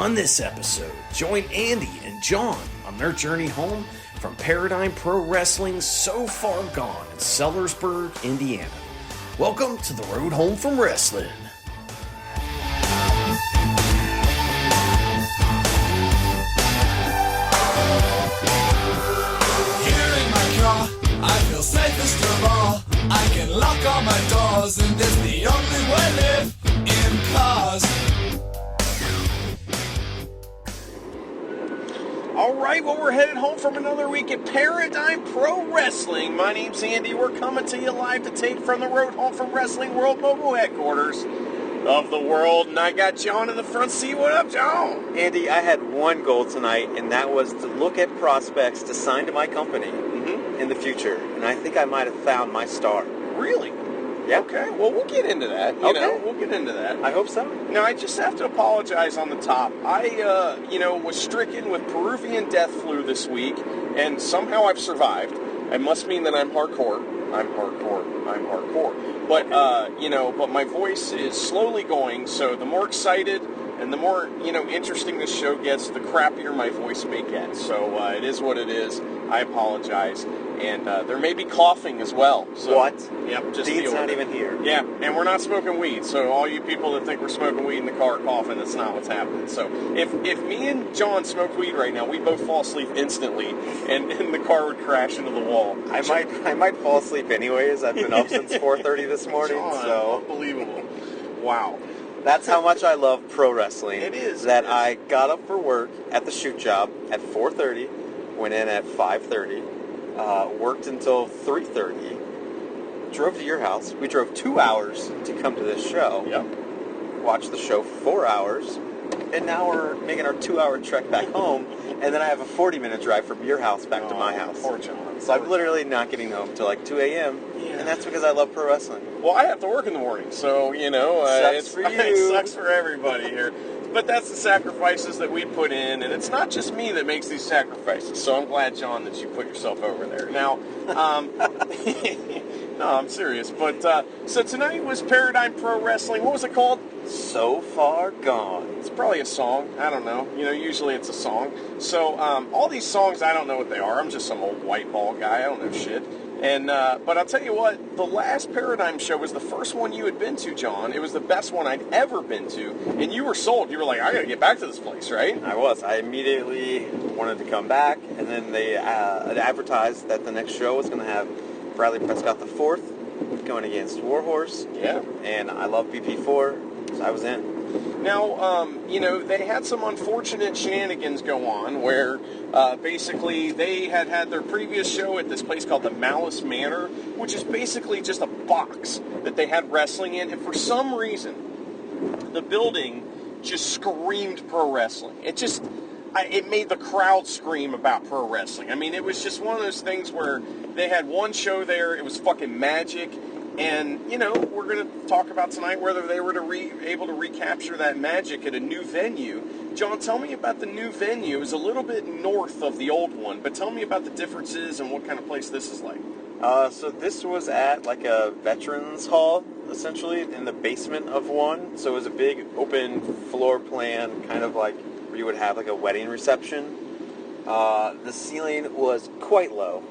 On this episode, join Andy and John on their journey home from Paradigm Pro Wrestling's So Far Gone in Sellersburg, Indiana. Welcome to the road home from wrestling. Here in my car, I feel safest of all. I can lock all my doors, and it's the only way I live in cars. Alright, well, we're headed home from another week at Paradigm Pro Wrestling. My name's Andy. We're coming to you live to tape from the road home from Wrestling World Mobile Headquarters of the world. And I got John in the front seat. What up, John? Andy, I had one goal tonight, and that was to look at prospects to sign to my company in the future. And I think I might have found my star. Really? Yeah. Okay, well, we'll get into that. You know, we'll get into that. I hope so. Now, I just have to apologize on the top. I, was stricken with Peruvian death flu this week, and somehow I've survived. It must mean that I'm hardcore. But, but my voice is slowly going, so the more excited and the more, interesting this show gets, the crappier my voice may get. So it is what it is. I apologize. And there may be coughing as well. So, what? Yep, just Dean's deal not with it. even here. Yeah, and we're not smoking weed. So all you people that think we're smoking weed in the car coughing, that's not what's happening. So if me and John smoked weed right now, we'd both fall asleep instantly, and the car would crash into the wall. I might fall asleep anyways. I've been up since 4:30 this morning. John, so unbelievable. Wow. that's how much I love pro wrestling. It is. That I got up for work at the shoot job at 4:30, went in at 5:30. Worked until 3:30, drove to your house. We drove 2 hours to come to this show. Yep. Watched the show 4 hours, and now we're making our 2-hour trek back home, and then I have a 40-minute drive from your house back to my house. Poor John. So I'm literally not getting home till like 2 a.m., and that's because I love pro wrestling. Well, I have to work in the morning, so, Sucks for you. It sucks for everybody here. But that's the sacrifices that we put in, and it's not just me that makes these sacrifices. So I'm glad, John, that you put yourself over there. Now, no, I'm serious. But so tonight was Paradigm Pro Wrestling. What was it called? So Far Gone. It's probably a song. I don't know. Usually it's a song. So all these songs, I don't know what they are. I'm just some old white ball guy. I don't know shit. And but I'll tell you what, the last Paradigm show was the first one you had been to, John. It was the best one I'd ever been to, and you were sold. You were like, I gotta get back to this place, right? I was. I immediately wanted to come back, and then they advertised that the next show was going to have Bradley Prescott IV going against Warhorse. Yeah. And I love BP4, so I was in. Now, they had some unfortunate shenanigans go on where basically they had their previous show at this place called the Malice Manor, which is basically just a box that they had wrestling in, and for some reason, the building just screamed pro wrestling. It made the crowd scream about pro wrestling. I mean, it was just one of those things where they had one show there, it was fucking magic. And, we're going to talk about tonight whether they were able to recapture that magic at a new venue. John, tell me about the new venue. It was a little bit north of the old one, but tell me about the differences and what kind of place this is like. So this was at like a veterans hall, essentially, in the basement of one. So it was a big open floor plan, kind of like where you would have like a wedding reception. The ceiling was quite low.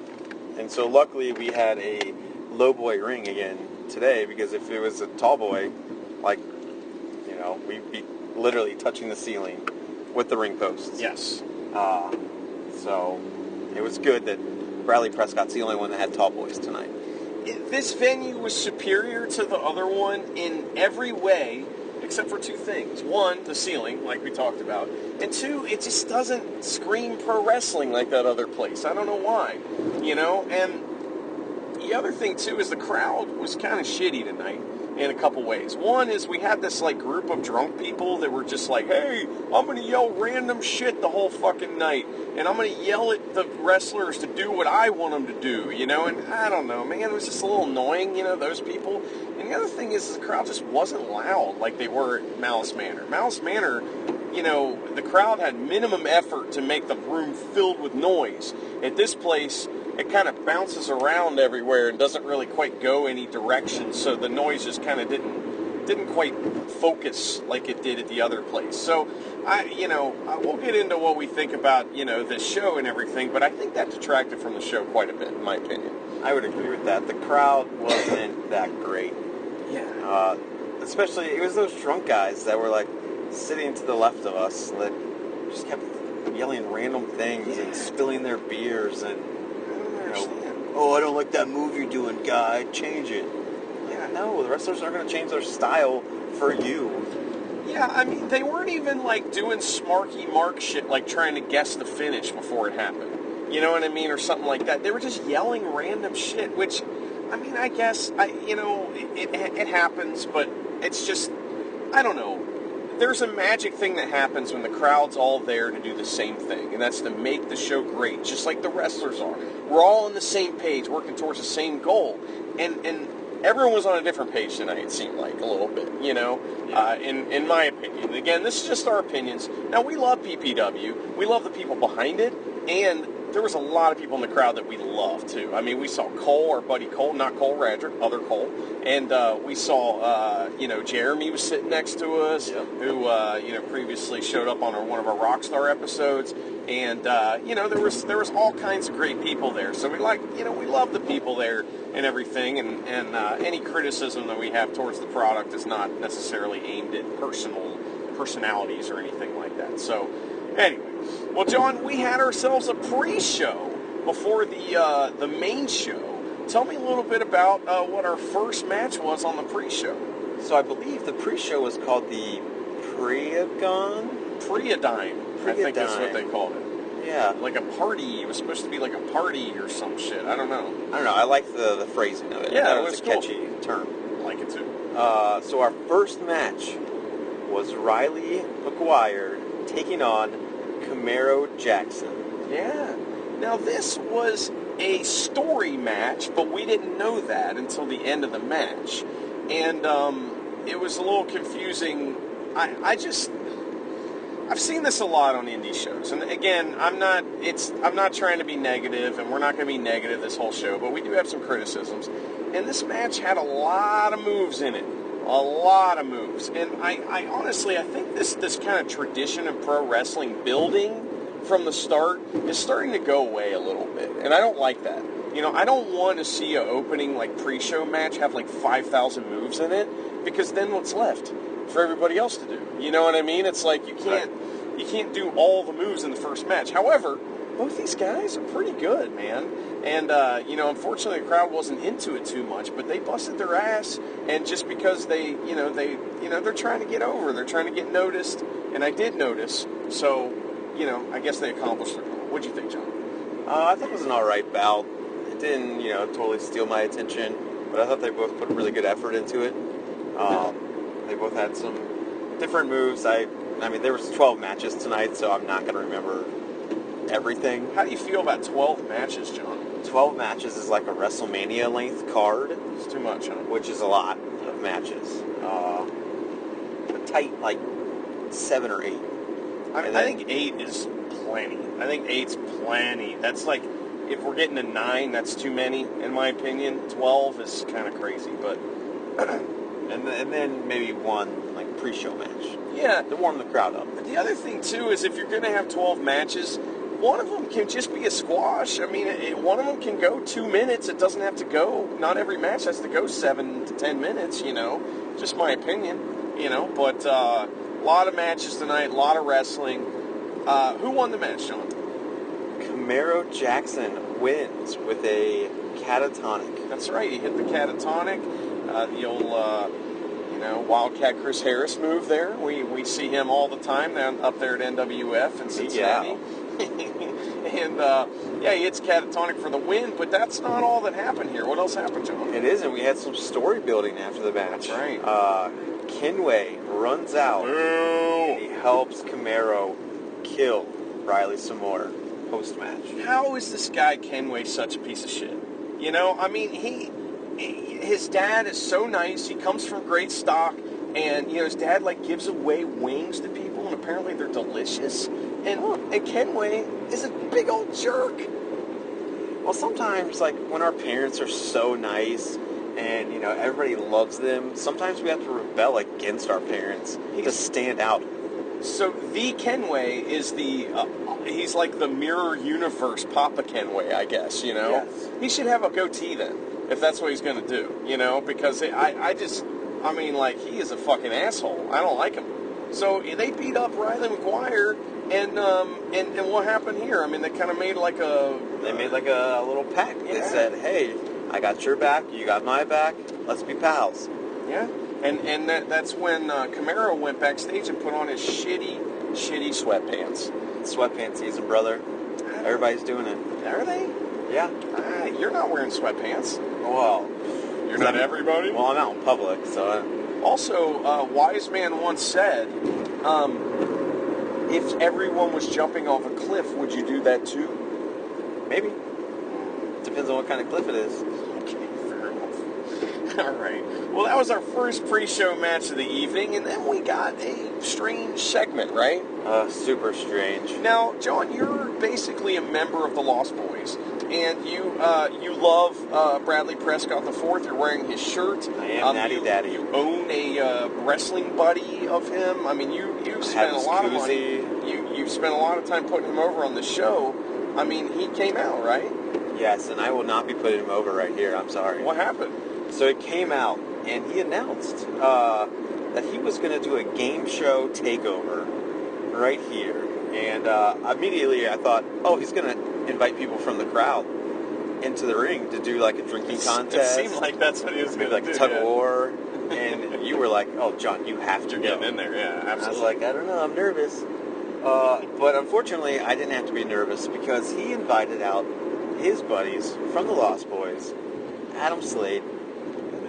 And so luckily we had a low boy ring again today, because if it was a tall boy, we'd be literally touching the ceiling with the ring posts. Yes. So it was good that Bradley Prescott's the only one that had tall boys tonight. This venue was superior to the other one in every way, except for two things. One, the ceiling, like we talked about. And two, it just doesn't scream pro wrestling like that other place. I don't know why. And the other thing, too, is the crowd was kind of shitty tonight in a couple ways. One is we had this, group of drunk people that were just like, hey, I'm going to yell random shit the whole fucking night, and I'm going to yell at the wrestlers to do what I want them to do, and I don't know, man, it was just a little annoying, those people. And the other thing is the crowd just wasn't loud like they were at Malice Manor. Malice Manor, the crowd had minimum effort to make the room filled with noise. At this place, it kind of bounces around everywhere and doesn't really quite go any direction, so the noise just kind of didn't didn't quite focus like it did at the other place. So, we'll get into what we think about, this show and everything, but I think that detracted from the show quite a bit, in my opinion. I would agree with that. The crowd wasn't that great. Yeah. Especially, it was those drunk guys that were, like, sitting to the left of us that just kept yelling random things and spilling their beers and, oh, I don't like that move you're doing, guy. Change it. Yeah, no, the wrestlers aren't going to change their style for you. Yeah, I mean, they weren't even, like, doing smarky Mark shit, like trying to guess the finish before it happened. You know what I mean? Or something like that. They were just yelling random shit, which, I mean, I guess, it happens, but it's just, I don't know. There's a magic thing that happens when the crowd's all there to do the same thing, and that's to make the show great, just like the wrestlers are. We're all on the same page, working towards the same goal, and everyone was on a different page tonight, it seemed like, a little bit, in my opinion. Again, this is just our opinions. Now, we love PPW. We love the people behind it, and there was a lot of people in the crowd that we love, too. I mean, we saw Cole, our buddy Cole, not Cole Radrick, other Cole, and we saw, Jeremy was sitting next to us, who, previously showed up on one of our Rockstar episodes, and, there was all kinds of great people there. So we love the people there and everything, and any criticism that we have towards the product is not necessarily aimed at personalities or anything like that. So, anyway, well, John, we had ourselves a pre-show before the main show. Tell me a little bit about what our first match was on the pre-show. So I believe the pre-show was called the Preodine, I think that's what they called it. Yeah. Like a party. It was supposed to be like a party or some shit. I don't know. I like the phrasing of it. Yeah, that was a catchy term. I like it too. So our first match was Riley McGuire taking on Camaro Jackson. Yeah. Now, this was a story match, but we didn't know that until the end of the match. And it was a little confusing. I've seen this a lot on indie shows. And again, I'm not trying to be negative, and we're not going to be negative this whole show, but we do have some criticisms. And this match had a lot of moves in it. A lot of moves. And I honestly, I think this kind of tradition of pro wrestling building from the start is starting to go away a little bit. And I don't like that. I don't want to see an opening, like, pre-show match have, like, 5,000 moves in it, because then what's left for everybody else to do? You know what I mean? It's like you can't do all the moves in the first match. However, both these guys are pretty good, man. And, unfortunately the crowd wasn't into it too much, but they busted their ass, and just because they're trying to get over, they're trying to get noticed, and I did notice, so, I guess they accomplished their goal. What'd you think, John? I think it was an alright bout. It didn't, totally steal my attention, but I thought they both put really good effort into it. They both had some different moves. I mean, there was 12 matches tonight, so I'm not going to remember everything. How do you feel about 12 matches, John? 12 matches is like a WrestleMania length card. It's too much, huh? Which is a lot of matches. A tight, like, 7 or 8. I think 8 is plenty. I think 8's plenty. That's like, if we're getting to 9, that's too many, in my opinion. 12 is kind of crazy, but... and then maybe one, like, pre-show match. Yeah. To warm the crowd up. The other thing, too, is if you're going to have 12 matches, one of them can just be a squash. I mean, one of them can go 2 minutes. It doesn't have to go... Not every match has to go 7 to 10 minutes, Just my opinion, But a lot of matches tonight, a lot of wrestling. Who won the match, John? Camaro Jackson wins with a catatonic. That's right. He hit the catatonic. The old, Wildcat Chris Harris move there. We see him all the time up there at NWF in Cincinnati. Yeah. And, he hits catatonic for the win, but that's not all that happened here. What else happened, John? It isn't. We had some story building after the match. That's right. Kenway runs out. Ooh. And he helps Camaro kill Riley some more post-match. How is this guy Kenway such a piece of shit? I mean, his dad is so nice. He comes from great stock, and his dad gives away wings to people, and apparently they're delicious. And Kenway is a big old jerk. Well, sometimes when our parents are so nice and everybody loves them. Sometimes we have to rebel against our parents to stand out. So the Kenway is he's like the mirror universe Papa Kenway, I guess, Yes. He should have a goatee then, if that's what he's going to do, because he is a fucking asshole. I don't like him. So they beat up Riley McGuire, and what happened here? I mean, they kind of made like a... They made like a little pact. Yeah. They said, hey, I got your back, you got my back, let's be pals. Yeah. And that's when Camaro went backstage and put on his shitty sweatpants. Sweatpants season, brother. Everybody's doing it. Are they? Yeah. You're not wearing sweatpants. Well, You're not everybody? Well, I'm out in public, so... Also, Wise Man once said, if everyone was jumping off a cliff, would you do that too? Maybe. Depends on what kind of cliff it is. Okay, fair enough. All right. Well, that was our first pre-show match of the evening, and then we got a strange segment, right? Super strange. Now, John, you're basically a member of the Lost Boys, and you love Bradley Prescott IV. You're wearing his shirt. I am Natty Daddy. You own a wrestling buddy of him. I mean, you spent a lot of money. You spent a lot of time putting him over on the show. I mean, he came out, right? Yes, and I will not be putting him over right here. I'm sorry. What happened? So it came out, and he announced that he was going to do a game show takeover right here. And immediately I thought, oh, he's going to invite people from the crowd into the ring to do like a drinking contest. It seemed like that's what he was going to like do. a tug of war. And you were like, oh, John, you have to You're go. getting in there, yeah, absolutely. I was like, I don't know, I'm nervous. But unfortunately, I didn't have to be nervous because he invited out his buddies from the Lost Boys, Adam Slade,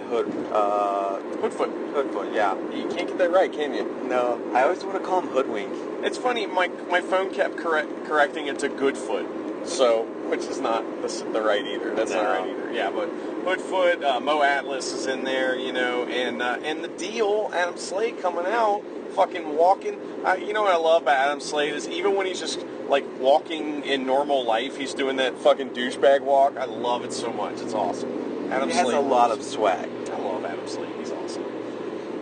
Hoodfoot, yeah. You can't get that right, can you? No, I always want to call him Hoodwink. It's funny, my phone kept correcting it to Goodfoot, so, which is not the right either. That's not right either. Yeah, but Hoodfoot, Mo Atlas is in there, and the deal, Adam Slade coming out, fucking walking. You know what I love about Adam Slade is even when he's just like walking in normal life, he's doing that fucking douchebag walk. I love it so much. It's awesome. Adam He has Slade a lot of swag. I love Adam Slade. He's awesome.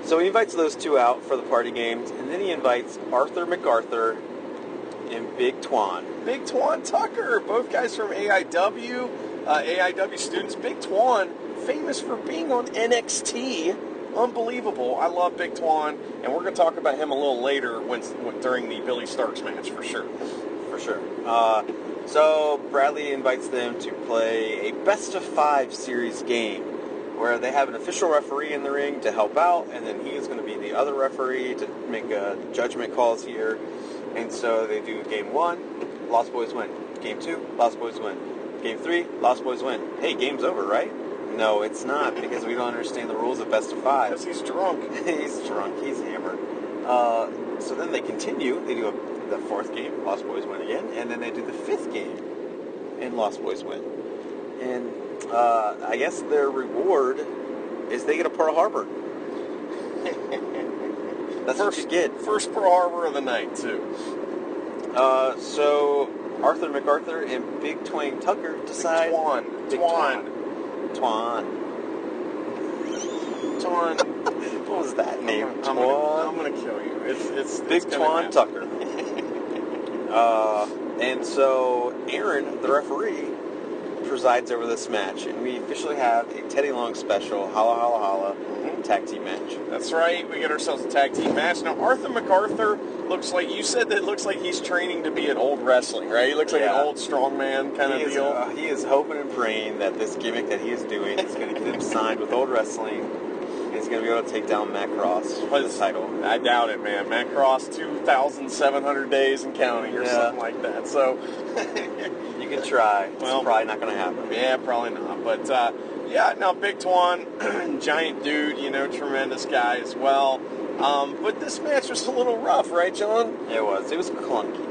So he invites those two out for the party games, and then he invites Arthur MacArthur and Big Twan. Big Twan Tucker, both guys from AIW, AIW students. Big Twan, famous for being on NXT. Unbelievable. I love Big Twan, and we're going to talk about him a little later during the Billy Starks match, for sure. For sure. So Bradley invites them to play a best-of-5 series game where they have an official referee in the ring to help out, and then he is going to be the other referee to make judgment calls here. And so they do game 1, Lost Boys win. Game 2, Lost Boys win. Game 3, Lost Boys win. Hey, game's over, right? No, it's not, because we don't understand the rules of best-of-5. Because he's drunk. He's drunk. He's hammered. So then they continue. They do the 4th game, Lost Boys win again, and then they do the 5th game, and Lost Boys win. And I guess their reward is they get a Pearl Harbor. That's what you get. First Pearl Harbor of the night, too. So Arthur MacArthur and Big Twain Tucker decide... Big Twan. What was that name? I'm gonna kill you. It's Big Twan Tucker. And so Aaron, the referee, presides over this match, and we officially have a Teddy Long special, Holla Holla Holla, tag team match. That's right. We get ourselves a tag team match. Now Arthur MacArthur looks like he's training to be an old wrestling, right? He looks like an old strongman kind of deal. He is hoping and praying that this gimmick that he is doing is going to get him signed with Old Wrestling. And he's going to be able to take down Matt Cross for the title. I doubt it, man. Matt Cross, 2,700 days and counting or something like that. So you can try. It's probably not going to happen. Yeah, probably not. But now Big Twan, giant dude, tremendous guy as well. But this match was a little rough, right, John? It was. It was clunky.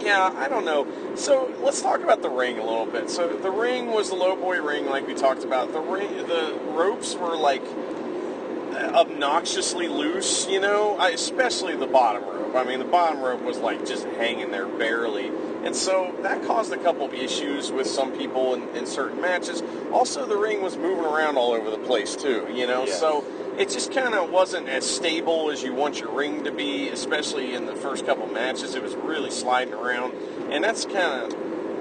Yeah, I don't know. So let's talk about the ring a little bit. So the ring was the low boy ring, like we talked about. The ropes were like obnoxiously loose, especially the bottom rope. I mean, the bottom rope was like just hanging there barely. And so that caused a couple of issues with some people in certain matches. Also, the ring was moving around all over the place too, you know. Yes. So it just kind of wasn't as stable as you want your ring to be, especially in the first couple matches. It was really sliding around, and that's kind of,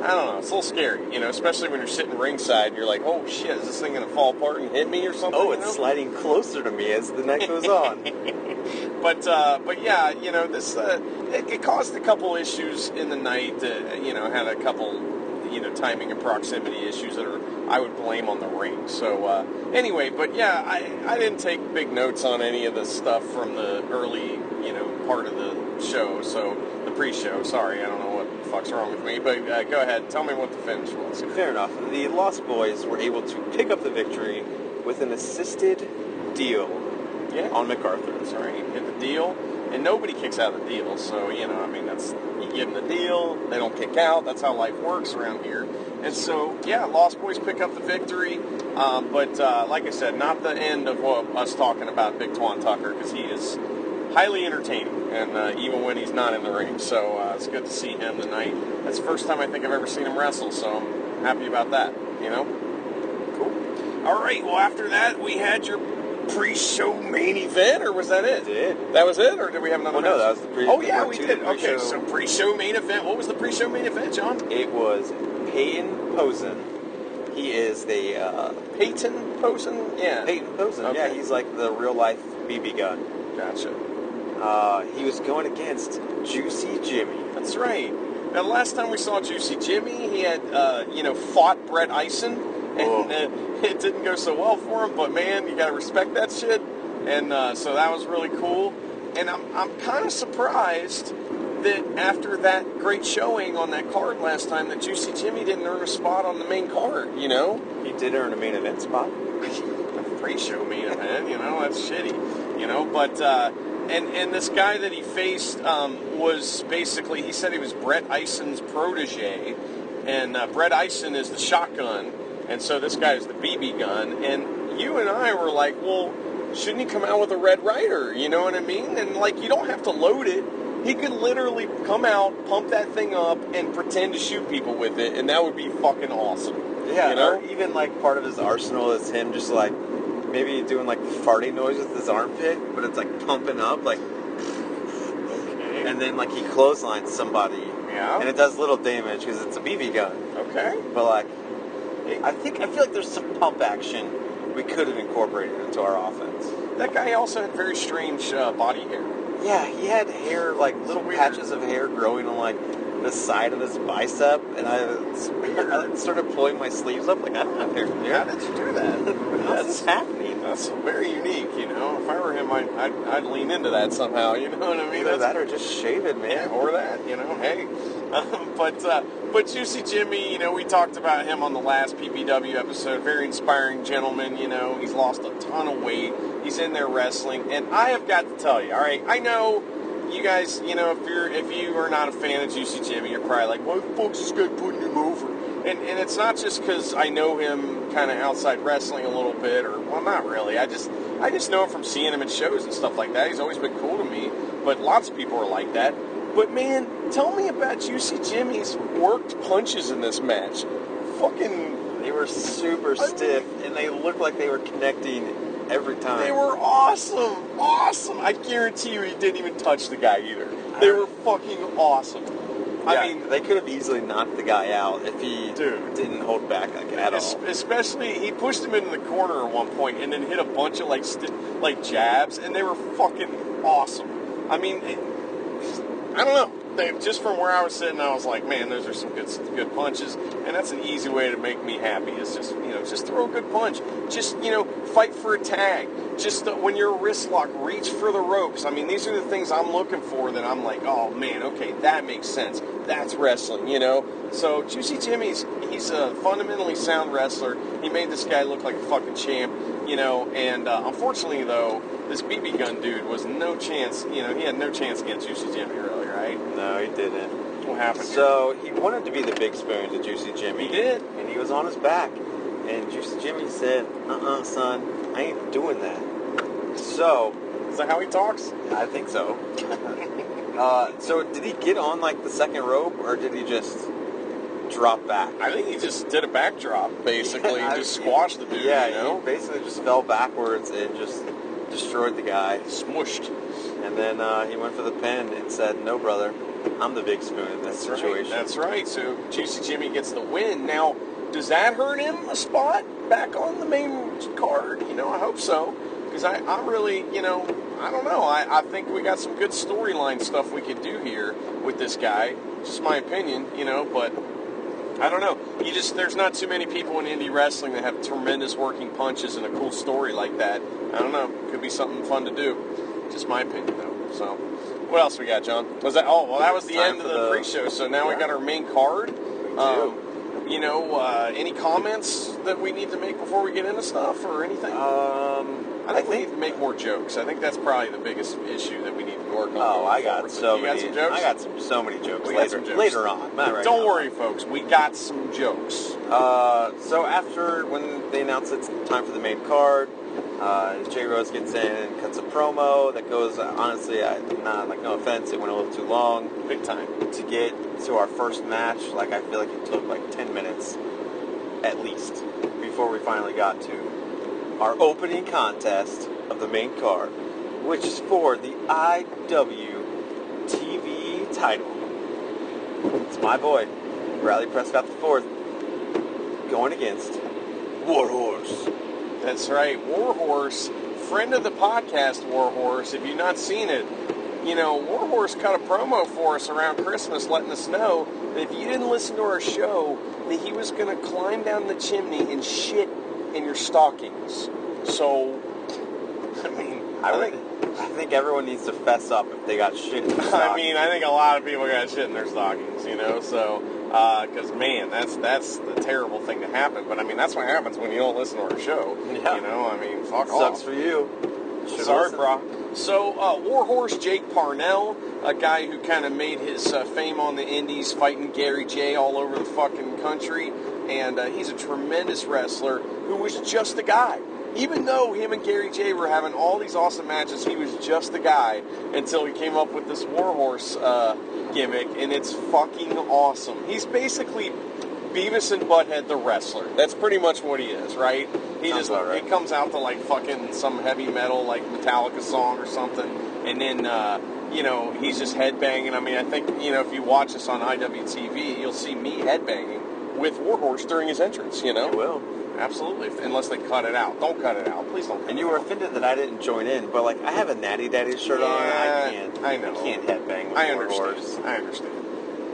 I don't know, it's a little scary, you know, especially when you're sitting ringside and you're like, oh shit, is this thing going to fall apart and hit me or something? Oh, it's sliding closer to me as the night goes on. But yeah, you know, this it caused a couple issues in the night. You know, had a couple, you know, timing and proximity issues that I would blame on the ring. So anyway, but yeah, I didn't take big notes on any of the stuff from the early, you know, part of the show. So the pre-show. Sorry, I don't know what the fuck's wrong with me. But go ahead, tell me what the finish was. Fair enough. The Lost Boys were able to pick up the victory with an assisted deal. Yeah. On MacArthur. That's right. Hit the deal. And nobody kicks out of the deal. So, you know, I mean, that's, you give them the deal, they don't kick out. That's how life works around here. And so, yeah, Lost Boys pick up the victory. But like I said, not the end of us talking about Big Twan Tucker, because he is highly entertaining, and even when he's not in the ring. So it's good to see him tonight. That's the first time I think I've ever seen him wrestle, so I'm happy about that, you know? Cool. All right, well, after that, we had your pre-show main event, or was that it? That was it, or did we have another match? No, that was the pre-show. Oh, yeah, we did. Okay, so pre-show main event. What was the pre-show main event, John? It was Peyton Posen. He is the... Peyton Posen? Yeah. Peyton Posen, Okay. yeah. He's like the real-life BB gun. Gotcha. He was going against Juicy Jimmy. That's right. Now, the last time we saw Juicy Jimmy, he had, fought Brett Eisen. And it didn't go so well for him, but man, you got to respect that shit. And so that was really cool. And I'm kind of surprised that after that great showing on that card last time, that Juicy Jimmy didn't earn a spot on the main card, you know? He did earn a main event spot. A pre-show main event, you know, that's shitty, you know? But, and this guy that he faced was basically, he said he was Brett Eisen's protege. And Brett Eisen is the shotgun. And so this guy is the BB gun, and you and I were like, well, shouldn't he come out with a Red Ryder? You know what I mean? And like, you don't have to load it. He could literally come out, pump that thing up, and pretend to shoot people with it, and that would be fucking awesome. Yeah, you know? Or even like part of his arsenal is him just like maybe doing like farting noise with his armpit, but it's like pumping up, like. Okay. And then like he clotheslines somebody. Yeah. And it does little damage because it's a BB gun. Okay. But like. I feel like there's some pump action we could have incorporated into our offense. That guy also had very strange body hair. Yeah, he had hair, like little patches of hair growing on like the side of his bicep, and I started pulling my sleeves up like I don't have hair there. How did you do that? That's happening. That's very unique, you know. If I were him, I'd lean into that somehow, you know what I mean? Either that or just shave it, man. Yeah, or that, you know, hey. But Juicy Jimmy, you know, we talked about him on the last PPW episode. Very inspiring gentleman, you know. He's lost a ton of weight. He's in there wrestling. And I have got to tell you, all right, I know you guys, you know, if you are not a fan of Juicy Jimmy, you're probably like, why the fuck's this guy putting him over? And it's not just because I know him kind of outside wrestling a little bit, or, well, not really. I just know him from seeing him at shows and stuff like that. He's always been cool to me, but lots of people are like that. But, man, tell me about Juicy Jimmy's worked punches in this match. Fucking... They were super stiff, and they looked like they were connecting every time. They were awesome. Awesome. I guarantee you he didn't even touch the guy either. They were fucking awesome. Yeah, I mean, they could have easily knocked the guy out if he didn't hold back like at all. Especially, he pushed him into the corner at one point and then hit a bunch of like jabs, and they were fucking awesome. I mean, I don't know. Just from where I was sitting, I was like, man, those are some good punches, and that's an easy way to make me happy. Is just, you know, just throw a good punch. Just, you know, fight for a tag. Just when you're a wrist lock, reach for the ropes. I mean, these are the things I'm looking for that I'm like, oh man, okay, that makes sense. That's wrestling, you know. So Juicy Jimmy's, he's a fundamentally sound wrestler. He made this guy look like a fucking champ, you know. And unfortunately, though, this BB gun dude was no chance. You know, he had no chance against Juicy Jimmy, really, right? No, he didn't. What happened? So he wanted to be the big spoon to Juicy Jimmy. He did, and he was on his back. And Juicy Jimmy said, son, I ain't doing that. So... Is that how he talks? I think so. So did he get on like the second rope, or did he just drop back? I think he just did a backdrop, basically, and just squashed the dude. Yeah, you know? he basically just fell backwards and just destroyed the guy. Smushed. And then he went for the pin and said, "No, brother, I'm the big spoon in this situation." That's right. So Juicy Jimmy gets the win. Now, does that hurt him a spot back on the main card? You know, I hope so. Because I really, you know, I don't know. I think we got some good storyline stuff we could do here with this guy. Just my opinion, you know, but I don't know. There's not too many people in indie wrestling that have tremendous working punches and a cool story like that. I don't know. Could be something fun to do. Just my opinion, though. So, what else we got, John? Was that? Oh, well, that was the end of the pre-show. So now we got our main card. You know, any comments that we need to make before we get into stuff or anything? I think we need to make more jokes. I think that's probably the biggest issue that we need to work on. Oh, I got so many. many. You got some jokes? I got so many jokes. Later on. Not right Don't now. worry, folks. We got some jokes. So after when they announce it's time for the main card, Jay Rose gets in and cuts a promo that goes. Honestly, no offense, it went a little too long. Big time. To get to our first match, like I feel like it took like 10 minutes at least before we finally got to our opening contest of the main card, which is for the IWTV title. It's my boy, Bradley Prescott IV, going against Warhorse. That's right, Warhorse, friend of the podcast, Warhorse. If you've not seen it, you know, Warhorse cut a promo for us around Christmas letting us know that if you didn't listen to our show, that he was going to climb down the chimney and shit in your stockings. So, I mean, I think everyone needs to fess up if they got shit in their stockings. I mean, I think a lot of people got shit in their stockings, you know, so, because, man, that's the terrible thing to happen. But, I mean, that's what happens when you don't listen to our show, yeah. You know, I mean, fuck off. Sucks for you. Sorry, bro. So, Warhorse Jake Parnell, a guy who kind of made his fame on the indies fighting Gary J all over the fucking country, and he's a tremendous wrestler who was just a guy. Even though him and Gary J were having all these awesome matches, he was just a guy until he came up with this Warhorse gimmick, and it's fucking awesome. He's basically Beavis and Butthead the wrestler. That's pretty much what he is, right? He comes out to like fucking some heavy metal like Metallica song or something, and then you know, he's just headbanging. I mean, I think, you know, if you watch this on IWTV, you'll see me headbanging with Warhorse during his entrance, you know? You will. Absolutely, unless they cut it out. Don't cut it out. Please don't cut it out. And you were offended that I didn't join in, but like I have a Natty Daddy shirt on. I can't headbang with Warhorse. I understand.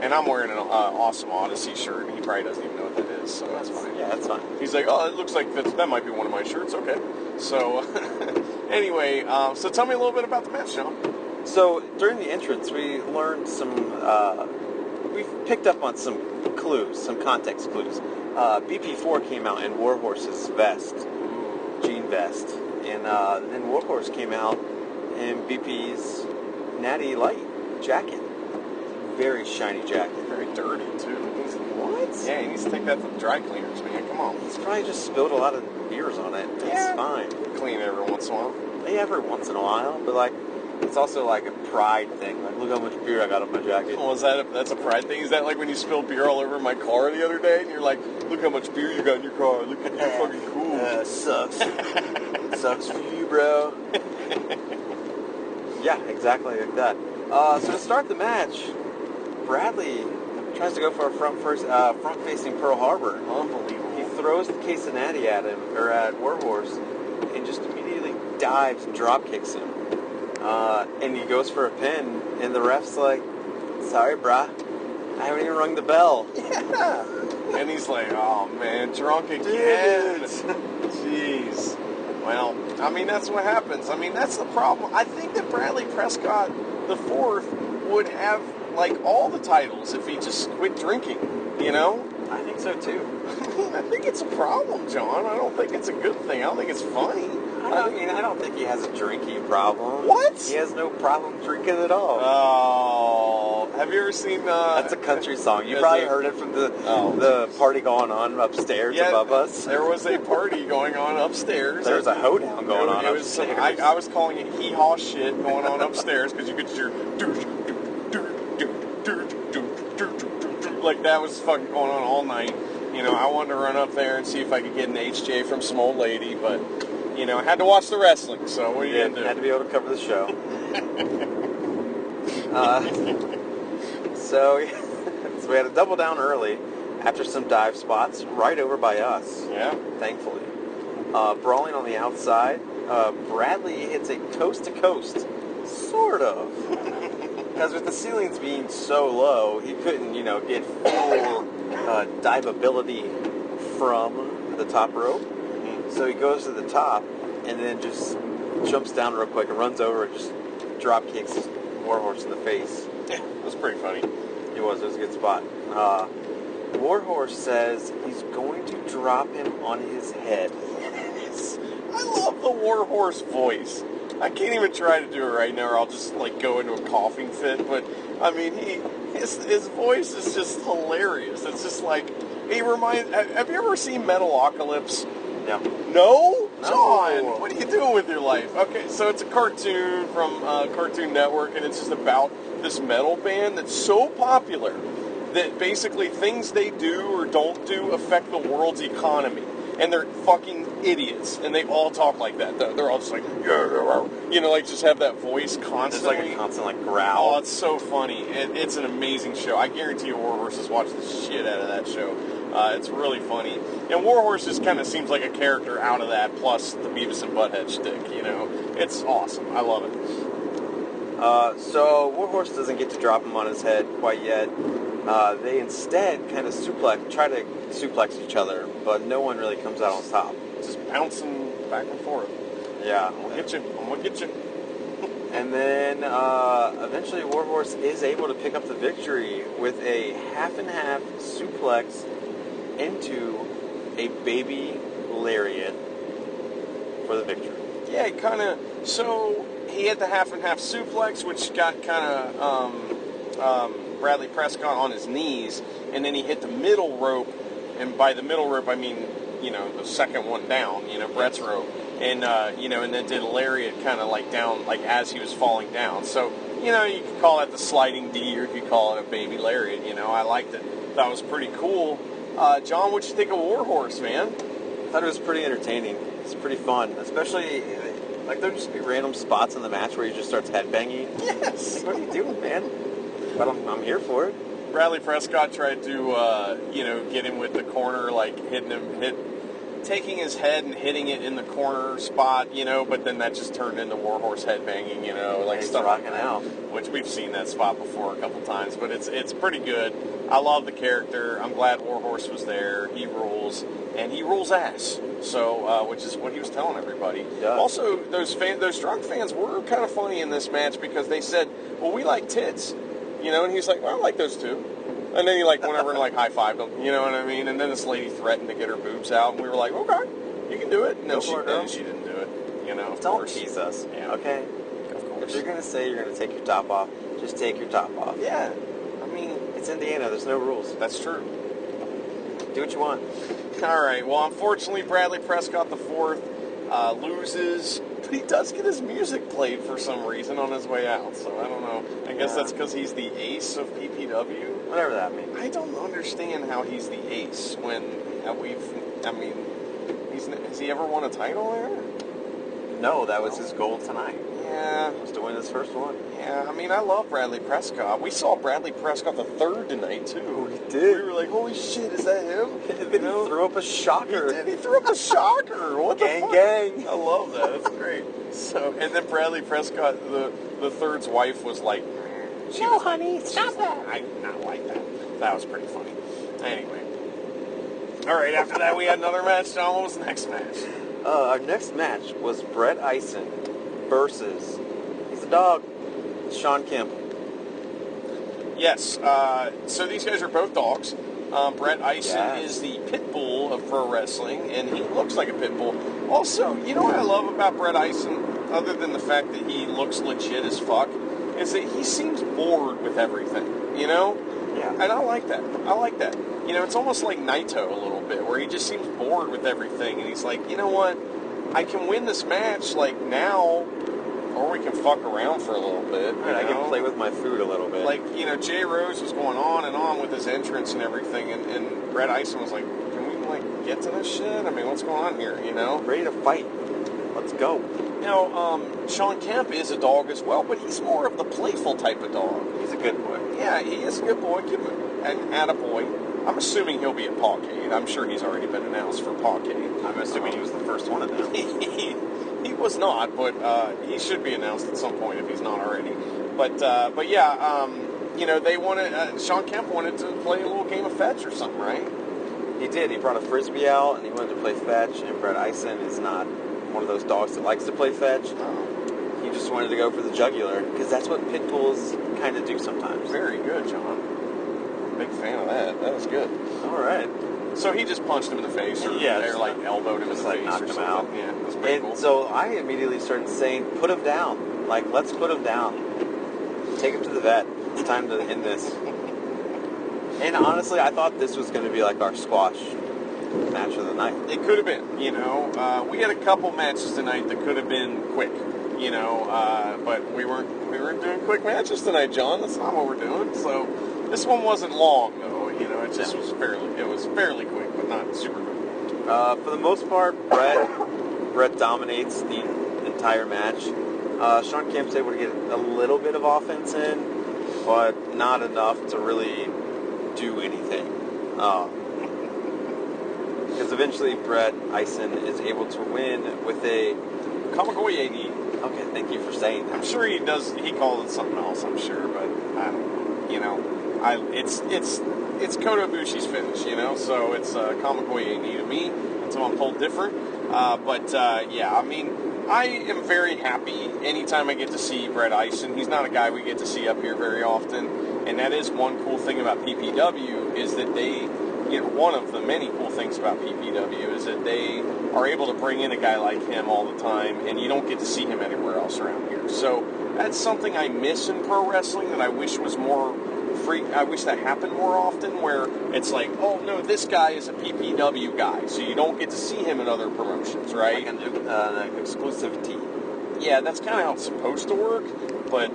And I'm wearing an Awesome Odyssey shirt, and he probably doesn't even know what that is, so that's fine. Yeah, that's fine. He's like, oh, it looks like that might be one of my shirts. Okay. So, anyway, so tell me a little bit about the match, John. So, during the entrance, we learned we picked up on some clues, some context clues. BP4 came out in Warhorse's vest, jean vest, and then Warhorse came out in BP's Natty Light jacket. Very shiny jacket. Very dirty, too. What? Yeah, he needs to take that to the dry cleaners, man. Come on. He's probably just spilled a lot of beers on it. It's fine. Clean it every once in a while. Yeah, every once in a while, but like, it's also like a pride thing. Like, look how much beer I got on my jacket. Well, that's a pride thing? Is that like when you spilled beer all over my car the other day, and you're like, look how much beer you got in your car. Look, you're fucking cool. Sucks. Sucks for you, bro. Yeah, exactly like that. So to start the match, Bradley tries to go for a front-facing Pearl Harbor. Unbelievable. He throws the case of Natty at him, or at Warhorse, and just immediately dives and drop kicks him. And he goes for a pin, and the ref's like, sorry, brah, I haven't even rung the bell. Yeah. And he's like, oh, man, drunk again. Jeez. Well, I mean, that's what happens. I mean, that's the problem. I think that Bradley Prescott IV would have, like, all the titles if he just quit drinking, you know? I think so, too. I think it's a problem, John. I don't think it's a good thing. I don't think it's funny. I don't think he has a drinking problem. What? He has no problem drinking at all. Oh, have you ever seen... That's a country song. You probably heard it from the party going on upstairs above us. There was a party going on upstairs. There was a hoedown going on upstairs. I was calling it hee-haw shit going on upstairs because you could just hear douche, douche, like that was fucking going on all night. You know, I wanted to run up there and see if I could get an HJ from some old lady, but, you know, I had to watch the wrestling, so what are you going to do? Had to be able to cover the show. So we had to double down early after some dive spots right over by us. Yeah. Thankfully. Brawling on the outside, Bradley hits a coast-to-coast, sort of. Because with the ceilings being so low, he couldn't, you know, get full dive ability from the top rope. So he goes to the top and then just jumps down real quick and runs over and just drop kicks Warhorse in the face. Yeah, it was pretty funny. It was a good spot. Warhorse says he's going to drop him on his head. Yes. I love the Warhorse voice. I can't even try to do it right now or I'll just like go into a coughing fit, but I mean his voice is just hilarious. It's just like he reminds. Have you ever seen Metalocalypse? No. No? No. John, what are you doing with your life? Okay, so it's a cartoon from Cartoon Network, and it's just about this metal band that's so popular that basically things they do or don't do affect the world's economy. And they're fucking idiots, and they all talk like that. They're all just like, you know, like just have that voice constantly. There's like a constant like growl. Oh, it's so funny. It's an amazing show. I guarantee you Warhorse has watched the shit out of that show. It's really funny. And Warhorse just kind of seems like a character out of that, plus the Beavis and Butthead shtick, you know. It's awesome. I love it. So Warhorse doesn't get to drop him on his head quite yet. They instead kind of try to suplex each other, but no one really comes out on top. Just bouncing back and forth. Yeah. I'm gonna get you. And then eventually Warhorse is able to pick up the victory with a half and half suplex into a baby lariat for the victory. Yeah, he had the half and half suplex, which got kind of Bradley Prescott on his knees, and then he hit the middle rope, and by the middle rope I mean, you know, the second one down, you know, Brett's rope, and you know, and then did a lariat kind of like down, like as he was falling down. So, you know, you could call that the sliding D, or you could call it a baby lariat. You know, I liked it. Thought it was pretty cool. John, what'd you think of Warhorse, man? I thought it was pretty entertaining. It's pretty fun, especially like there'd just be random spots in the match where he just starts headbanging. Yes. Like, what are you doing, man? But I'm here for it. Bradley Prescott tried to, you know, get him with the corner, like taking his head and hitting it in the corner spot, you know, but then that just turned into Warhorse headbanging, you know, like stuff rocking like that, out. which we've seen that spot before a couple times, but it's pretty good. I love the character. I'm glad Warhorse was there. He rules, and he rules ass. So, which is what he was telling everybody. Yeah. Also, those drunk fans were kind of funny in this match because they said, "Well, we like tits," you know, and he's like, "Well, I like those too." And then he like went over and like high-fived them, you know what I mean? And then this lady threatened to get her boobs out, and we were like, "Okay, you can do it." No, she didn't do it. You know, of Don't course. tease us, Yeah. okay? Of course. If you're gonna say you're gonna take your top off, just take your top off. Yeah, I mean, It's Indiana. There's no rules. that's true. Do what you want. All right. Well, unfortunately, Bradley Prescott the fourth loses, but he does get his music played for some reason on his way out. So I don't know. I guess that's because he's the ace of PPW. Whatever that means. I don't understand how he's the ace when has he ever won a title there? No, that was his goal tonight. Yeah. Was to win his first one. Yeah, I mean, I love Bradley Prescott. We saw Bradley Prescott the third tonight, too. We did. We were like, holy shit, is that him? And then he threw up a shocker. He did. He threw up a shocker. What the fuck? Gang. I love that. That's great. So, and then Bradley Prescott, the third's wife, was like, Honey, stop that. I did not like that. That was pretty funny. Anyway. All right, after that, we had another match. John, what was the next match? Our next match was Brett Eisen versus, he's a dog, Sean Kemp. Yes. So these guys are both dogs. Brett Eisen is the pit bull of pro wrestling, and he looks like a pit bull. Also, you know what I love about Brett Eisen, other than the fact that he looks legit as fuck, is that he seems bored with everything, you know? Yeah. And I like that. I like that. You know, it's almost like Naito a little bit, where he just seems bored with everything, and he's like, you know what? I can win this match, like, now, Or we can fuck around for a little bit. Right, I can play with my food a little bit. Like, Jay Rose was going on and on with his entrance and everything, and Brett Ison was like, can we, get to this shit? I mean, what's going on here, Ready to fight. Let's go. Sean Kemp is a dog as well, but he's more of the playful type of dog. He's a good boy. Yeah, he is a good boy. Give him an attaboy. I'm assuming he'll be at Pawcade. I'm sure he's already been announced for Pawcade. I'm assuming he was the first one announced. He was not, but he should be announced at some point if he's not already. But yeah, they wanted Sean Kemp wanted to play a little game of fetch or something, right? He did. He brought a frisbee out and he wanted to play fetch. And Brett Ison is not one of those dogs that likes to play fetch. He just wanted to go for the jugular because that's what pit bulls kind of do sometimes. Very good, John. Big fan of that. That was good. All right. So he just punched him in the face, or elbowed him in the face, knocked or him something. out. Yeah, it was pretty cool. So I immediately started saying, "Put him down! Let's put him down. Take him to the vet. It's time to end this." And honestly, I thought this was going to be our squash match of the night. It could have been. We had a couple matches tonight that could have been quick. But we weren't doing quick matches tonight, John. That's not what we're doing. So this one wasn't long, though. It just was fairly quick, but not super quick. For the most part, Brett dominates the entire match. Sean Kemp's able to get a little bit of offense in, but not enough to really do anything. Because eventually Brett Ison is able to win with a Kamagoye knee. Okay, thank you for saying that. I'm sure he does. He calls it something else. I'm sure, but I don't know. It's Kota Ibushi's finish. So it's Kamagoye knee to me until I'm told different. Yeah, I mean, I am very happy anytime I get to see Brett Ison. He's not a guy we get to see up here very often, and that is one cool thing about PPW is that they. One of the many cool things about PPW is that they are able to bring in a guy like him all the time, and you don't get to see him anywhere else around here. So that's something I miss in pro wrestling that I wish was more free. I wish that happened more often, where it's like, oh no, this guy is a PPW guy, so you don't get to see him in other promotions, right? Like an exclusivity. Yeah, that's kind of how it's supposed to work, but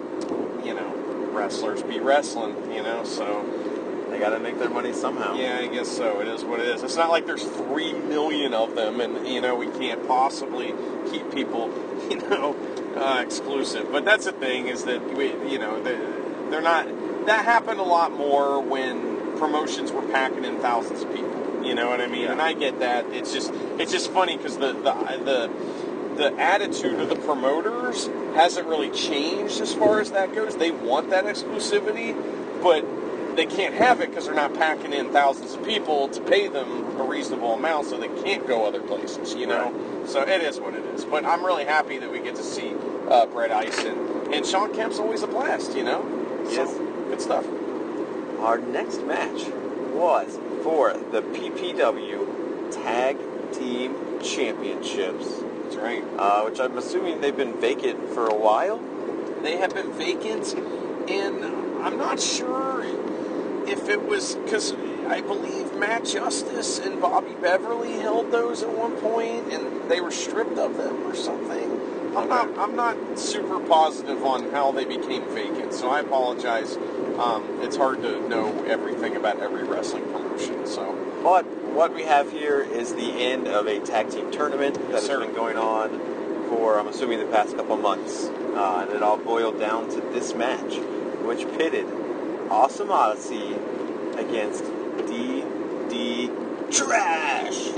wrestlers be wrestling, so. They got to make their money somehow. Yeah, I guess so. It is what it is. It's not like there's 3 million of them, and we can't possibly keep people, exclusive. But that's the thing is that they're not. That happened a lot more when promotions were packing in thousands of people. You know what I mean? Yeah. And I get that. It's just funny because the attitude of the promoters hasn't really changed as far as that goes. They want that exclusivity, but they can't have it because they're not packing in thousands of people to pay them a reasonable amount, so they can't go other places, Right. So it is what it is. But I'm really happy that we get to see Brett Ison. And Sean Kemp's always a blast, Yes. So, good stuff. Our next match was for the PPW Tag Team Championships. That's right. Which I'm assuming they've been vacant for a while. They have been vacant, and I'm not sure if it was because I believe Matt Justice and Bobby Beverly held those at one point, and they were stripped of them or something. I'm not super positive on how they became vacant, so I apologize. It's hard to know everything about every wrestling promotion. But what we have here is the end of a tag team tournament that has been going on for, I'm assuming, the past couple months, and it all boiled down to this match, which pitted Awesome Odyssey against DD Trash.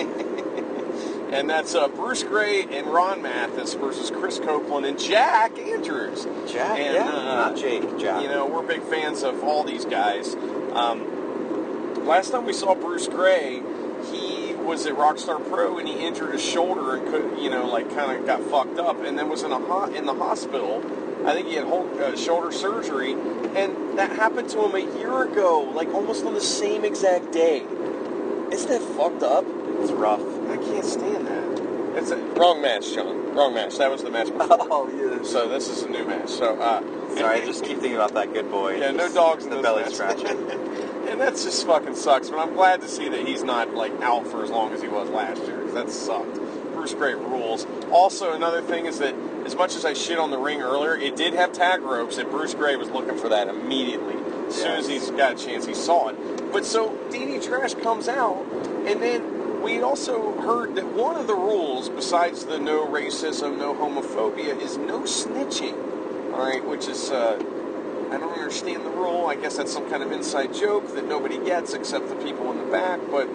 And that's Bruce Gray and Ron Mathis versus Chris Copeland and Jack Andrews. Jack, and, not Jake, Jack. We're big fans of all these guys. Last time we saw Bruce Gray, he was at Rockstar Pro and he injured his shoulder and could, kind of got fucked up, and then was in the hospital. I think he had shoulder surgery, and that happened to him a year ago, almost on the same exact day. Isn't that fucked up? It's rough. I can't stand that. It's a wrong match, John. Wrong match. That was the match before. Oh, yeah. So this is a new match. So, sorry, just keep thinking about that good boy. Yeah, no dogs in the this belly match. scratching. And that just fucking sucks. But I'm glad to see that he's not out for as long as he was last year, because that sucked. Bruce Gray rules. Also, another thing is that as much as I shit on the ring earlier, it did have tag ropes, and Bruce Gray was looking for that immediately. As soon as he's got a chance, he saw it. But so DD Trash comes out, and then we also heard that one of the rules, besides the no racism, no homophobia, is no snitching. All right, which is, I don't understand the rule. I guess that's some kind of inside joke that nobody gets except the people in the back, but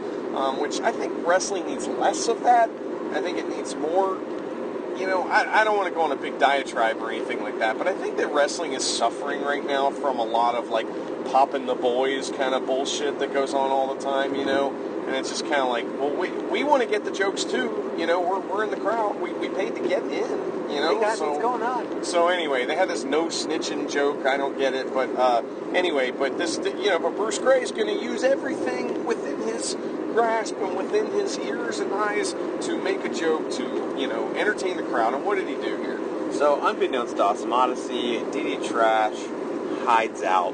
which I think wrestling needs less of that. I think it needs more. You know, I don't want to go on a big diatribe or anything like that, but I think that wrestling is suffering right now from a lot of, like, popping the boys kind of bullshit that goes on all the time, you know? And it's just kind of like, well, we want to get the jokes too, you know? We're in the crowd. We paid to get in, you know? Hey guys, what's going on? So anyway, they had this no snitching joke. I don't get it, but anyway, but this, you know, but Bruce Gray is going to use everything within his grasp and within his ears and eyes to make a joke to, you know, entertain the crowd. And what did he do here? So, unbeknownst to Awesome Odyssey, DD Trash hides out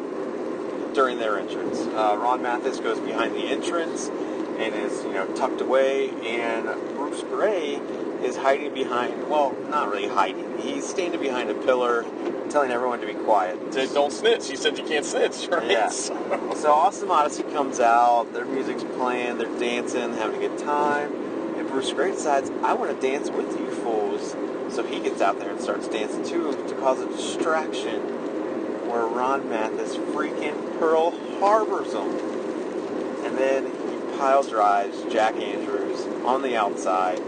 during their entrance. Ron Mathis goes behind the entrance and is, you know, tucked away, and Bruce Gray is hiding behind, well, not really hiding. He's standing behind a pillar, telling everyone to be quiet. Said, don't snitch. He said you can't snitch, right? Yeah. So Awesome Odyssey comes out, their music's playing, they're dancing, having a good time, and Bruce Gray decides, I want to dance with you fools. So he gets out there and starts dancing too to cause a distraction where Ron Mathis freaking Pearl Harbors him. And then he pile drives Jack Andrews on the outside,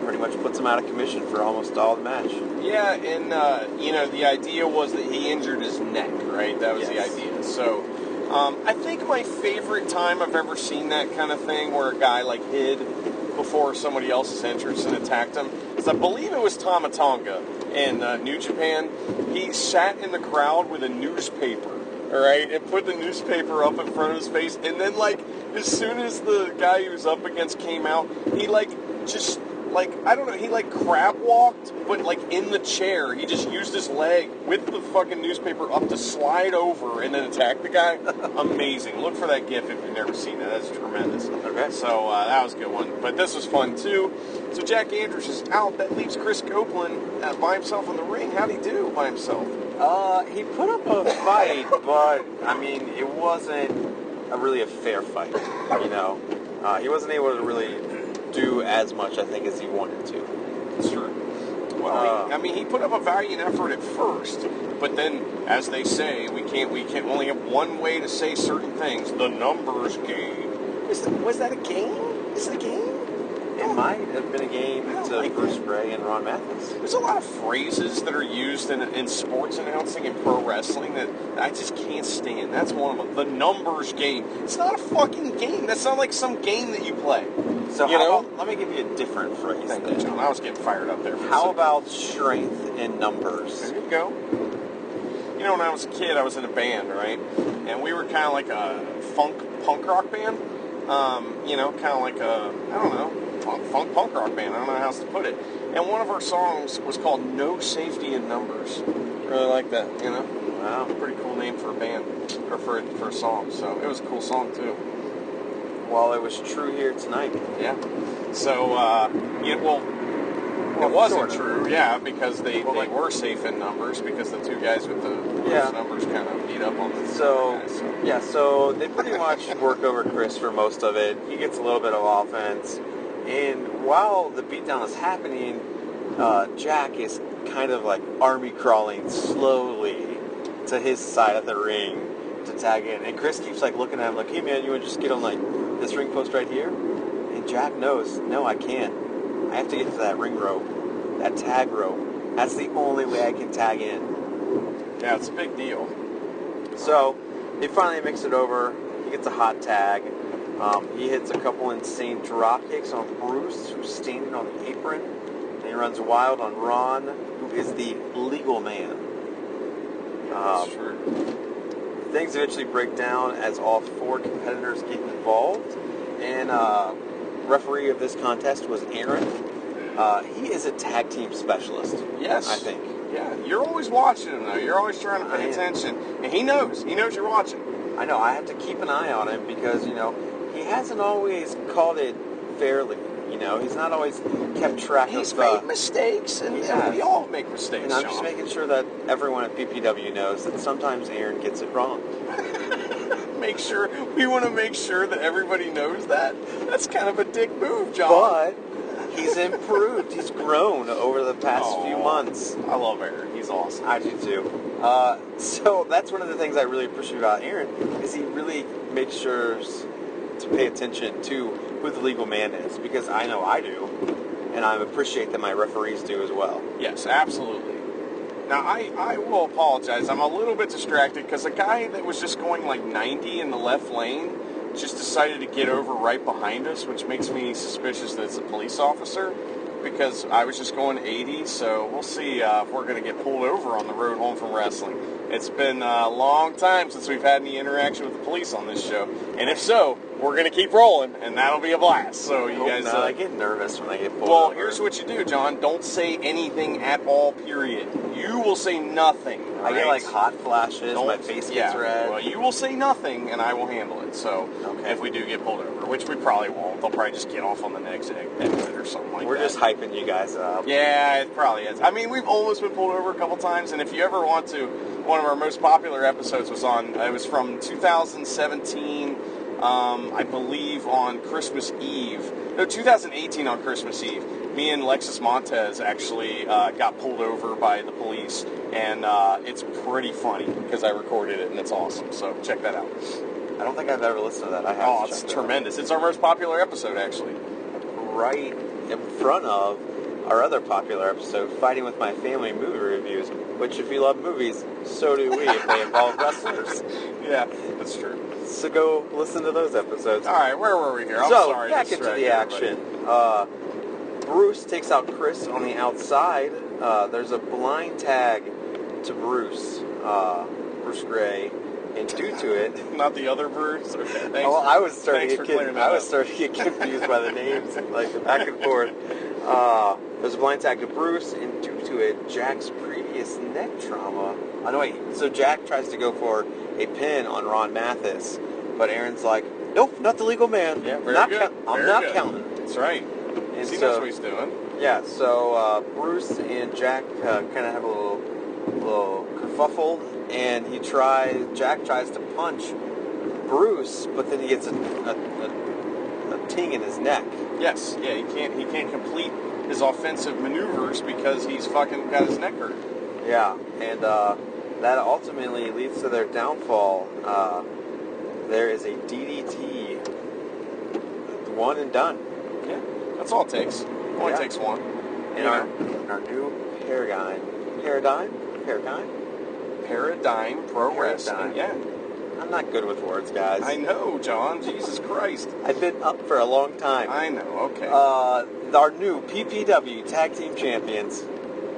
pretty much puts him out of commission for almost all the match. Yeah, and, you know, the idea was that he injured his neck, right? That was the idea. So, I think my favorite time I've ever seen that kind of thing where a guy, like, hid before somebody else's entrance and attacked him is, I believe it was Tama Tonga in New Japan. He sat in the crowd with a newspaper, all right, and put the newspaper up in front of his face, and then, like, as soon as the guy he was up against came out, he, like, just... like, I don't know, he like crab walked, but like in the chair. He just used his leg with the fucking newspaper up to slide over and then attack the guy. Amazing. Look for that gif if you've never seen it. That's tremendous. Okay. So that was a good one. But this was fun too. So Jack Andrews is out. That leaves Chris Copeland by himself in the ring. How'd he do by himself? He put up a fight, but, I mean, it wasn't really a fair fight, you know. He wasn't able to really do as much, I think, as he wanted to. That's true. Well, he put up a valiant effort at first, but then, as they say, we can't only have one way to say certain things. The numbers game. Was that a game? Is it a game? It might have been a game to like Bruce Gray and Ron Mathis. There's a lot of phrases that are used in sports announcing and pro wrestling that I just can't stand. That's one of them. The numbers game. It's not a fucking game. That's not like some game that you play. So let me give you a different phrase. Thank you, John. I was getting fired up there. How about strength in numbers? There you go. You know, when I was a kid, I was in a band, right? And we were kind of like a punk rock band. You know, kind of like a, I don't know, punk rock band. I don't know how else to put it. And one of our songs was called No Safety in Numbers. Really like that, you know? Wow. Pretty cool name for a band, or for a song. So it was a cool song, too. Well, it was true here tonight. Yeah. So, it wasn't true, yeah, because they were safe in numbers because the two guys with the numbers kind of beat up on the guys. So they pretty much work over Chris for most of it. He gets a little bit of offense. And while the beatdown is happening, Jack is kind of like army crawling slowly to his side of the ring to tag in. And Chris keeps like looking at him like, hey man, you want to just get on like this ring post right here? And Jack knows, no, I can't. I have to get to that ring rope, that tag rope. That's the only way I can tag in. Yeah, it's a big deal. So they finally mix it over. He gets a hot tag. He hits a couple insane drop kicks on Bruce, who's standing on the apron. And he runs wild on Ron, who is the legal man. That's true. Things eventually break down as all four competitors get involved. And referee of this contest was Aaron. He is a tag team specialist. Yes. I think. Yeah, you're always watching him, though. You're always trying to pay attention. And he knows. He knows you're watching. I know. I have to keep an eye on him because, you know, he hasn't always called it fairly. You know, he's not always kept track He's of... made mistakes, and we all make mistakes, And I'm just John. making sure that everyone at PPW knows that sometimes Aaron gets it wrong. We want to make sure that everybody knows that. That's kind of a dick move, John. But he's improved. He's grown over the past few months. I love Aaron. He's awesome. I do too. So that's one of the things I really appreciate about Aaron is he really makes sure to pay attention to who the legal man is, because I know I do, and I appreciate that my referees do as well. Yes, absolutely. Now, I will apologize. I'm a little bit distracted because a guy that was just going like 90 in the left lane just decided to get over right behind us, which makes me suspicious that it's a police officer, because I was just going 80, so we'll see if we're going to get pulled over on the road home from wrestling. It's been a long time since we've had any interaction with the police on this show, and if so, we're going to keep rolling, and that'll be a blast. So you guys... I get nervous when I get pulled Well, over. here's what you do, John. Don't say anything at all, period. You will say nothing. I get like hot flashes, Don't- my face gets red. Well, you will say nothing, and I will handle it. So if we do get pulled over, which we probably won't, they'll probably just get off on the next exit or something like We're that. just hyping you guys up. Yeah, it probably is. I mean, we've almost been pulled over a couple times, and if you ever want to, one of our most popular episodes was it was from 2017, I believe on Christmas Eve. No, 2018 on Christmas Eve. Me and Lexus Montez actually got pulled over by the police, and it's pretty funny because I recorded it, and it's awesome. So check that out. I don't think I've ever listened to that. I have. Oh, it's tremendous. It's our most popular episode, actually. Right in front of our other popular episode, Fighting with My Family movie reviews, which if you love movies, so do we if they involve wrestlers. Yeah, that's true. So go listen to those episodes. All right, where were we here? I'm So, sorry. back into the action. Bruce takes out Chris on the outside. There's a blind tag to Bruce Gray, and due to it... Not the other Bruce? Okay, thanks. Well, I was starting thanks to for clearing that I was up. starting to get confused by the names, like back and forth. There's a blind tag to Bruce, and due to it, Jack's previous neck trauma... Oh, no, wait. So Jack tries to go for a pin on Ron Mathis, but Aaron's like, nope, not the legal man. Yeah, very not good. I'm not counting. That's right. And He so- knows what he's doing. Yeah, so Bruce and Jack kind of have a little kerfuffle, and Jack tries to punch Bruce, but then he gets a ting in his neck. Yes, yeah, he can't complete his offensive maneuvers because he's fucking got his neck hurt. Yeah, and that ultimately leads to their downfall. There is a DDT, one and done. Yeah, that's all it takes. Only takes one. And our new paradigm Pro Wrestling. Yeah. I'm not good with words, guys. I know, John. Jesus Christ. I've been up for a long time. I know. Okay. Our new PPW Tag Team Champions,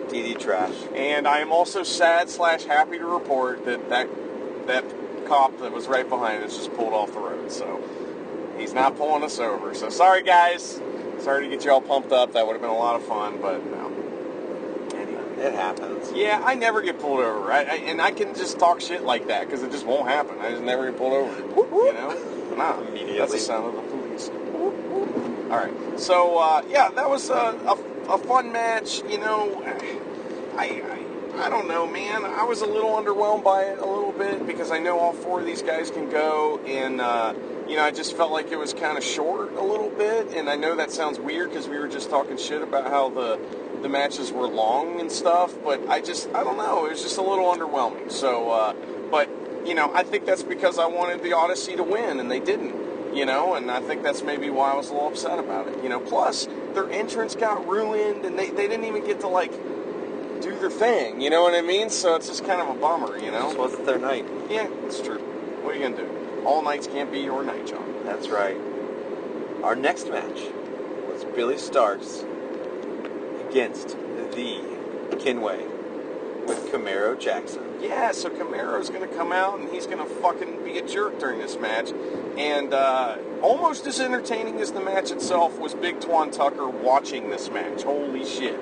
DD Trash. And I am also sad/happy to report that cop that was right behind us just pulled off the road. So he's not pulling us over. So sorry, guys. Sorry to get you all pumped up. That would have been a lot of fun, but no. It happens. Yeah, I never get pulled over. And I can just talk shit like that because it just won't happen. I just never get pulled over. You know? Nah, Immediately. that's the sound of the police. All right. So, yeah, that was a fun match. You know, I don't know, man. I was a little underwhelmed by it a little bit because I know all four of these guys can go, and you know, I just felt like it was kind of short a little bit. And I know that sounds weird because we were just talking shit about how the matches were long and stuff, but I don't know. It was just a little underwhelming. So, but you know, I think that's because I wanted the Odyssey to win, and they didn't. You know, and I think that's maybe why I was a little upset about it. You know, plus their entrance got ruined, and they didn't even get to like do their thing, you know what I mean? So it's just kind of a bummer, you know? This wasn't their night. Yeah, it's true. What are you going to do? All nights can't be your night, John. That's right. Our next match was Billy Starks against the Kinway with Camaro Jackson. Yeah, so Camaro's going to come out, and he's going to fucking be a jerk during this match. And almost as entertaining as the match itself was Big Twan Tucker watching this match. Holy shit.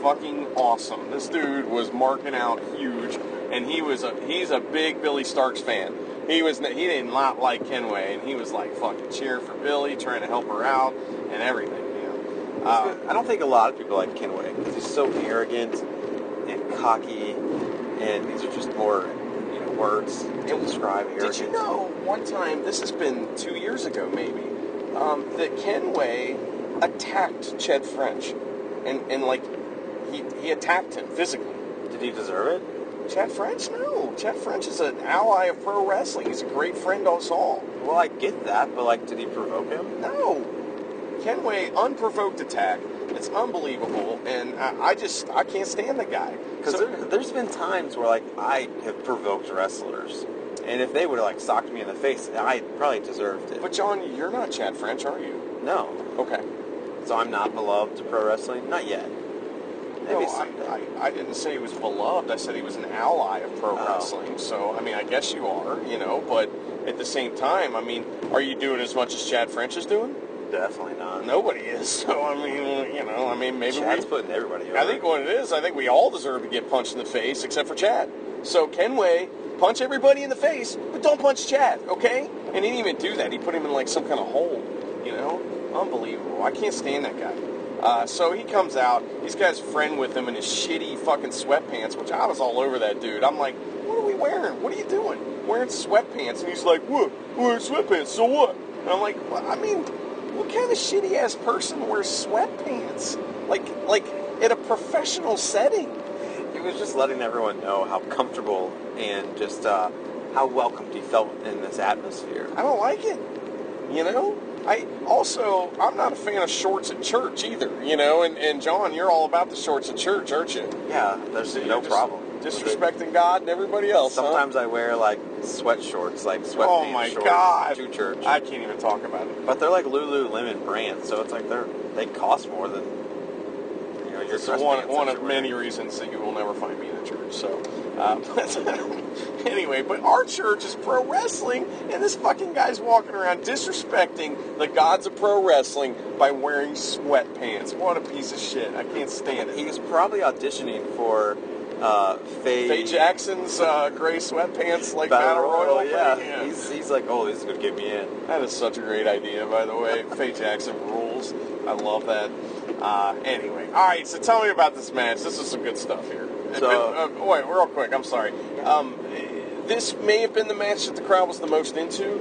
Fucking awesome. This dude was marking out huge, and he's a big Billy Starks fan. He did not like Kenway, and he was like fucking cheering for Billy, trying to help her out and everything. You know, I don't think a lot of people like Kenway because he's so arrogant and cocky, and these are just more, words to describe arrogance. Did you know one time, this has been 2 years ago maybe, that Kenway attacked Ched French, and like he attacked him physically. Did he deserve it? Ched French? No. Ched French is an ally of pro wrestling. He's a great friend to us all. Well, I get that, but like, did he provoke him? No. Kenway, unprovoked attack. It's unbelievable, and I can't stand the guy. Because there's been times where, like, I have provoked wrestlers, and if they would have, like, socked me in the face, I probably deserved it. But, John, you're not Chad French, are you? No. Okay. So I'm not beloved to pro wrestling? Not yet. Maybe No, I didn't say he was beloved. I said he was an ally of pro wrestling. So, I mean, I guess you are, but at the same time, I mean, are you doing as much as Chad French is doing? Definitely not. Nobody is. So, I mean, maybe Chad's putting everybody over. I think what it is, I think we all deserve to get punched in the face, except for Chad. So, Kenway, punch everybody in the face, but don't punch Chad, okay? And he didn't even do that. He put him in, like, some kind of hole, Unbelievable. I can't stand that guy. So he comes out. He's got his friend with him in his shitty fucking sweatpants, which I was all over that dude. I'm like, what are we wearing? What are you doing? Wearing sweatpants. And he's like, what? Wearing sweatpants, so what? And I'm like, well, I mean, what kind of shitty-ass person wears sweatpants? Like at a professional setting? He was just letting everyone know how comfortable and just how welcomed he felt in this atmosphere. I don't like it, I'm not a fan of shorts at church either, and John, you're all about the shorts at church, aren't you? Yeah, there's no problem. Disrespecting God and everybody else. Sometimes I wear like sweat shorts, like sweatpants shorts to church. I can't even talk about it. But they're like Lululemon brands, so it's like they cost more than your It's dress one pants of many reasons that you will never find me in a church. So, anyway, but our church is pro wrestling, and this fucking guy's walking around disrespecting the gods of pro wrestling by wearing sweatpants. What a piece of shit! I can't stand it. He was probably auditioning for Faye Jackson's gray sweatpants, like Battle Royal. Yeah. He's like, oh, this is gonna get me in. That is such a great idea, by the way. Faye Jackson rules. I love that. Anyway, all right. So tell me about this match. This is some good stuff here. So, wait, real quick. I'm sorry. This may have been the match that the crowd was the most into.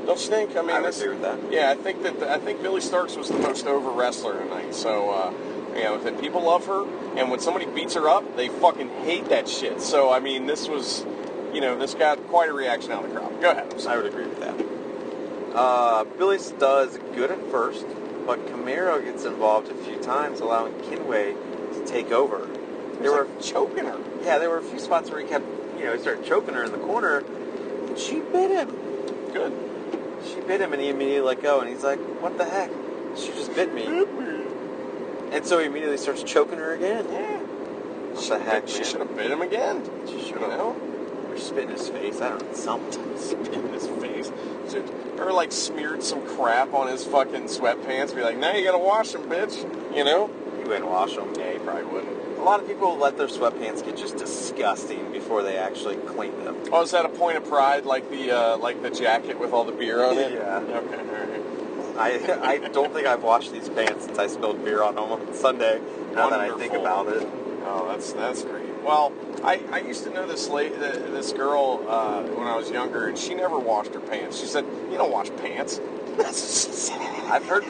Don't you think? I mean, I would agree with that. Yeah, I think Billy Starks was the most over wrestler tonight. So, if people love her, and when somebody beats her up, they fucking hate that shit. So, I mean, this was, this got quite a reaction out of the crowd. Go ahead. I would agree with that. Billy does good at first, but Camaro gets involved a few times, allowing Kenway to take over. They were choking her. Yeah, there were a few spots where he kept, he started choking her in the corner, and she bit him. Good. She bit him, and he immediately let go, and he's like, what the heck? She just bit me. And so he immediately starts choking her again. Yeah. What the heck, She man? should have bit him again. She should have. Or spit in his face. I don't know. Something. Spit in his face. Or like smeared some crap on his fucking sweatpants. Be like, now you gotta wash them, bitch. He wouldn't wash them. Yeah, he probably wouldn't. A lot of people let their sweatpants get just disgusting before they actually clean them. Oh, is that a point of pride, like the jacket with all the beer on it? Yeah. Okay, all right. I don't think I've washed these pants since I spilled beer on them on Sunday. Now that I think about it. Oh, that's great. Well, I used to know this girl when I was younger, and she never washed her pants. She said, "You don't wash pants." That's what she said. I've heard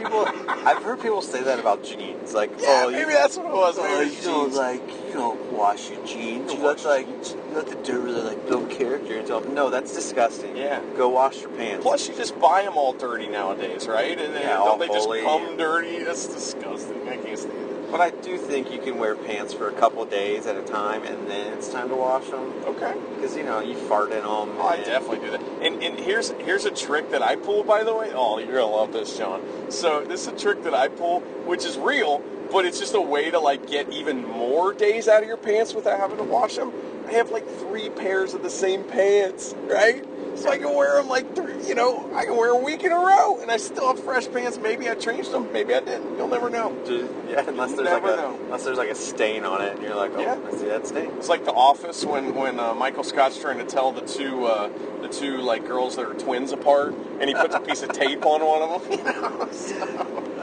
people say that about jeans. Like, yeah, maybe that's what it was. Maybe you don't wash your jeans. You let the dirt really build character into them. No, that's disgusting. Yeah. Go wash your pants. Plus, you just buy them all dirty nowadays, right? And then don't they just come dirty? That's disgusting. I can't stand it. But I do think you can wear pants for a couple of days at a time, and then it's time to wash them. Okay. Because, you fart in them. Oh, I definitely do that. And here's a trick that I pull, by the way. Oh, you're going to love this, John. So this is a trick that I pull, which is real, but it's just a way to, get even more days out of your pants without having to wash them. I have, 3 pairs of the same pants, right? So I can wear them I can wear a week in a row, and I still have fresh pants. Maybe I changed them, maybe I didn't. You'll never know. Yeah, unless there's a stain on it, and you're like, oh, yeah. I see that stain. It's like The Office when Michael Scott's trying to tell the two girls that are twins apart, and he puts a piece of tape on one of them.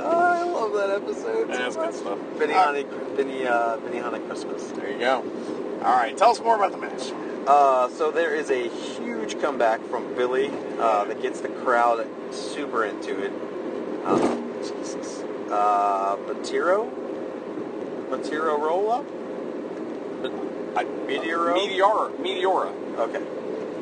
I love that episode. That's good stuff. Benihana Christmas. There you go. All right, tell us more about the match. So there is a huge comeback from Billy that gets the crowd super into it. Jesus. Matiro roll up? Meteora. Okay.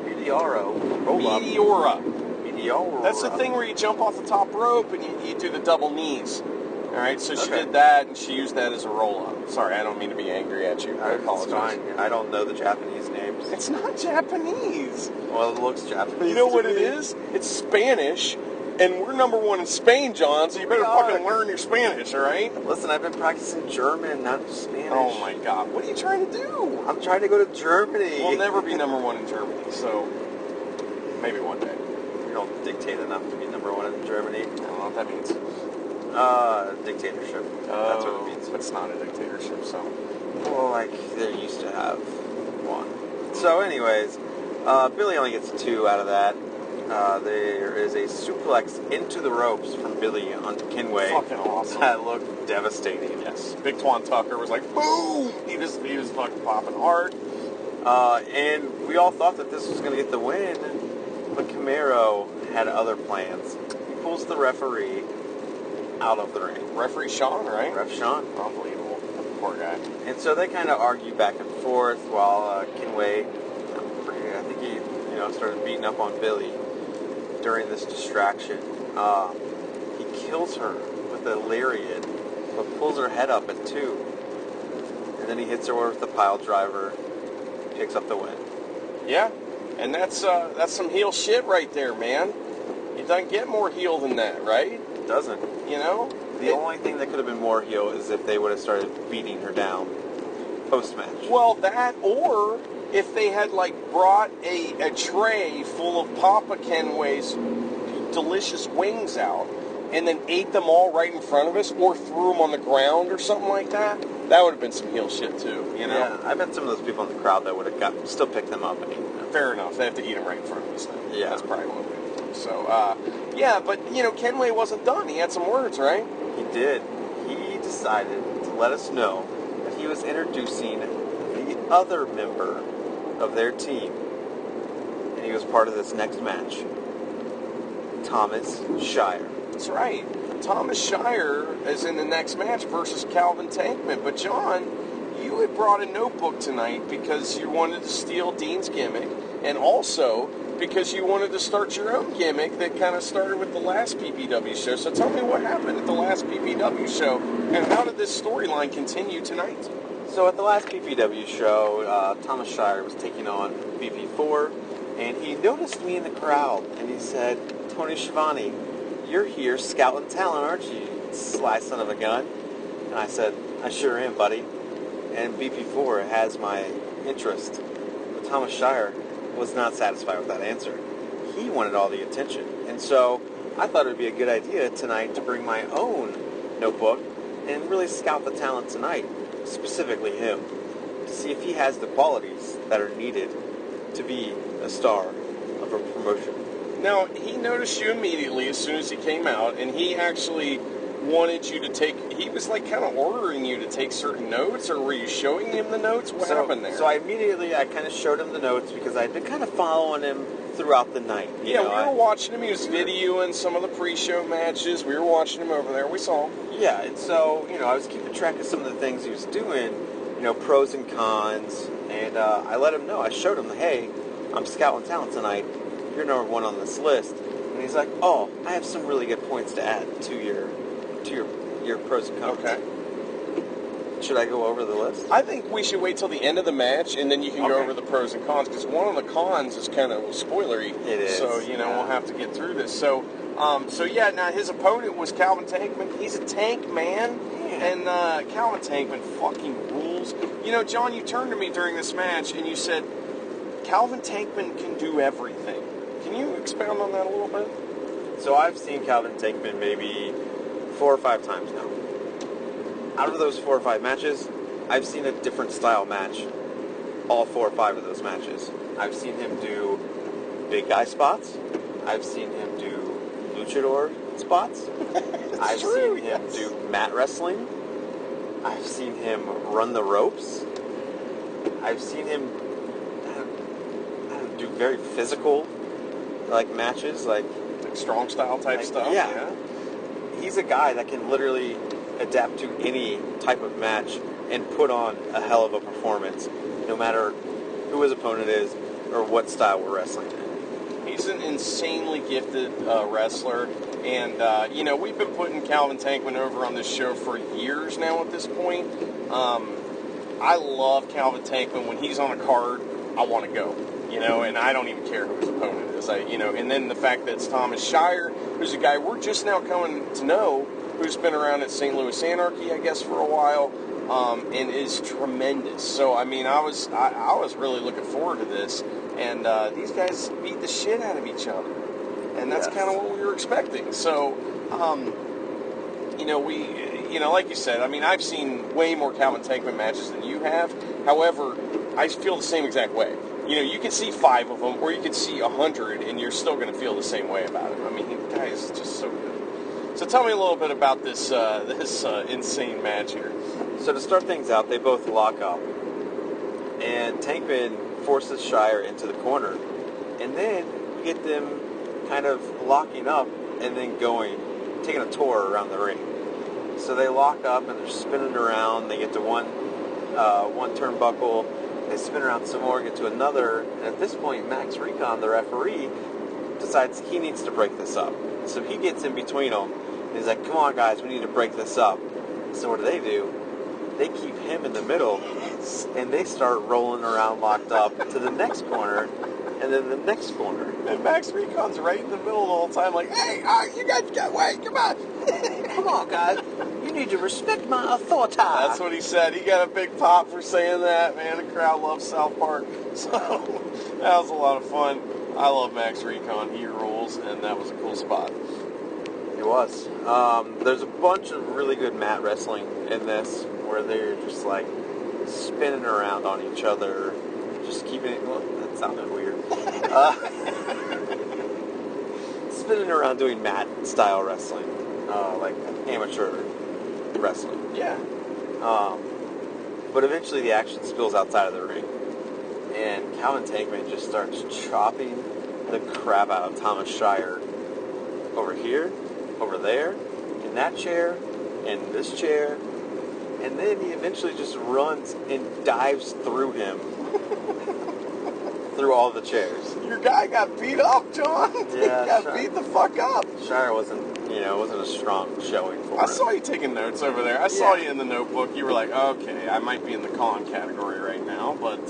Meteoro roll up. Meteora. That's the thing where you jump off the top rope and you do the double knees. All right, so she Okay. did that and she used that as a roll up. Sorry, I don't mean to be angry at you. I It's apologize. fine. I don't know the Japanese names. It's not Japanese. Well, it looks Japanese. You know to what me. it is? It's Spanish, and we're number one in Spain, John. So you better We are. fucking learn your Spanish, all right? Listen, I've been practicing German, not Spanish. Oh my God, what are you trying to do? I'm trying to go to Germany. We'll never be number one in Germany, so maybe one day. You don't dictate enough to be number one in Germany. I don't know what that means. Dictatorship. That's what it means. But it's not a dictatorship, so. Well, like, they used to have one. So, anyways, Billy only gets 2 out of that. There is a suplex into the ropes from Billy onto Kinway. Fucking awesome. That looked devastating. Yes. Big Twan Tucker was like, boom! He was fucking popping hard. And we all thought that this was going to get the win, but Camaro had other plans. He pulls the referee out of the ring. Referee Sean, right? Ref Sean. Unbelievable. Poor guy. And so they kind of argue back and forth while Kinway, I think he, started beating up on Billy during this distraction. He kills her with a lariat, but pulls her head up at 2. And then he hits her with the pile driver, picks up the win. Yeah. And that's some heel shit right there, man. You don't get more heel than that, right? It doesn't. You know? The only thing that could have been more heel is if they would have started beating her down post-match. Well, that, or if they had, brought a tray full of Papa Kenway's delicious wings out and then ate them all right in front of us, or threw them on the ground or something like that, that would have been some heel shit, too, you know? Yeah, I bet some of those people in the crowd that would have still picked them up and eaten them. Fair enough. They have to eat them right in front of us then. Yeah. That's probably one way to do it. So, yeah, but, Kenway wasn't done. He had some words, right? He did. He decided to let us know that he was introducing the other member of their team. And he was part of this next match. Thomas Shire. That's right. Thomas Shire is in the next match versus Calvin Tankman. But, John, you had brought a notebook tonight because you wanted to steal Dean's gimmick, and also because you wanted to start your own gimmick that kind of started with the last PPW show. So tell me what happened at the last PPW show, and how did this storyline continue tonight? So at the last PPW show, Thomas Shire was taking on BP4, and he noticed me in the crowd, and he said, "Tony Schiavone, you're here scouting talent, aren't you, you sly son of a gun?" And I said, "I sure am, buddy." And BP4 has my interest. But Thomas Shire was not satisfied with that answer. He wanted all the attention. And so I thought it would be a good idea tonight to bring my own notebook and really scout the talent tonight, specifically him, to see if he has the qualities that are needed to be a star of a promotion. Now, he noticed you immediately as soon as he came out, and he actually wanted you to he was kind of ordering you to take certain notes, or were you showing him the notes? What happened there? So I kind of showed him the notes because I'd been kind of following him throughout the night. We were watching him. He was videoing some of the pre-show matches. We were watching him over there. We saw him. Yeah, and so, I was keeping track of some of the things he was doing, pros and cons, and I let him know. I showed him, hey, I'm scouting talent tonight. You're number 1 on this list. And he's like, oh, I have some really good points to add to your pros and cons. Okay. Should I go over the list? I think we should wait till the end of the match, and then you can go Okay. over the pros and cons, because one of the cons is kind of spoilery. It is. So, we'll have to get through this. So, now his opponent was Calvin Tankman. He's a tank man, and Calvin Tankman fucking rules. John, you turned to me during this match, and you said, Calvin Tankman can do everything. Can you expound on that a little bit? So I've seen Calvin Tankman maybe 4 or 5 times now. Out of those 4 or 5 matches, I've seen a different style match all 4 or 5 of those matches. I've seen him do big guy spots. I've seen him do luchador spots. I've true, seen him yes. do mat wrestling. I've seen him run the ropes. I've seen him do very physical, like, matches, like Strong style type stuff. yeah. He's a guy that can literally adapt to any type of match and put on a hell of a performance, no matter who his opponent is or what style we're wrestling in. He's an insanely gifted wrestler, and we've been putting Calvin Tankman over on this show for years now at this point. I love Calvin Tankman. When he's on a card, I want to go, and I don't even care who his opponent is. And then the fact that it's Thomas Shire, who's a guy we're just now coming to know, who's been around at St. Louis Anarchy, I guess, for a while, and is tremendous. So, I was really looking forward to this, and these guys beat the shit out of each other, and that's kind of what we were expecting. So, like you said, I've seen way more Calvin Tankman matches than you have. However, I feel the same exact way. You can see 5 of them, or you can see 100, and you're still going to feel the same way about him. The guy is just so good. So tell me a little bit about this insane match here. So to start things out, they both lock up, and Tankman forces Shire into the corner, and then you get them kind of locking up and then taking a tour around the ring. So they lock up and they're spinning around. They get to one turnbuckle. They spin around some more, get to another. And at this point, Max Recon, the referee, decides he needs to break this up. So he gets in between them. And he's like, come on, guys, we need to break this up. So what do? They keep him in the middle. And they start rolling around locked up to the next corner. And then the next corner. And Max Recon's right in the middle the whole time, like, hey, you guys got away, come on. Come on, guys. You need to respect my authority. That's what he said. He got a big pop for saying that, man. The crowd loves South Park. So, that was a lot of fun. I love Max Recon. He rules, and that was a cool spot. It was. There's a bunch of really good mat wrestling in this, where they're just, like, spinning around on each other, just keeping it... Well, that sounded weird. Spinning around doing mat-style wrestling, like amateur wrestling. Yeah. But eventually the action spills outside of the ring, and Calvin Tankman just starts chopping the crap out of Thomas Shire over here, over there, in that chair, in this chair, and then he eventually just runs and dives through him. Through all the chairs. Your guy got beat up, John. Yeah, he got beat the fuck up. Shire wasn't a strong showing for him. I saw you taking notes over there. I saw you in the notebook. You were like, okay, I might be in the con category right now, but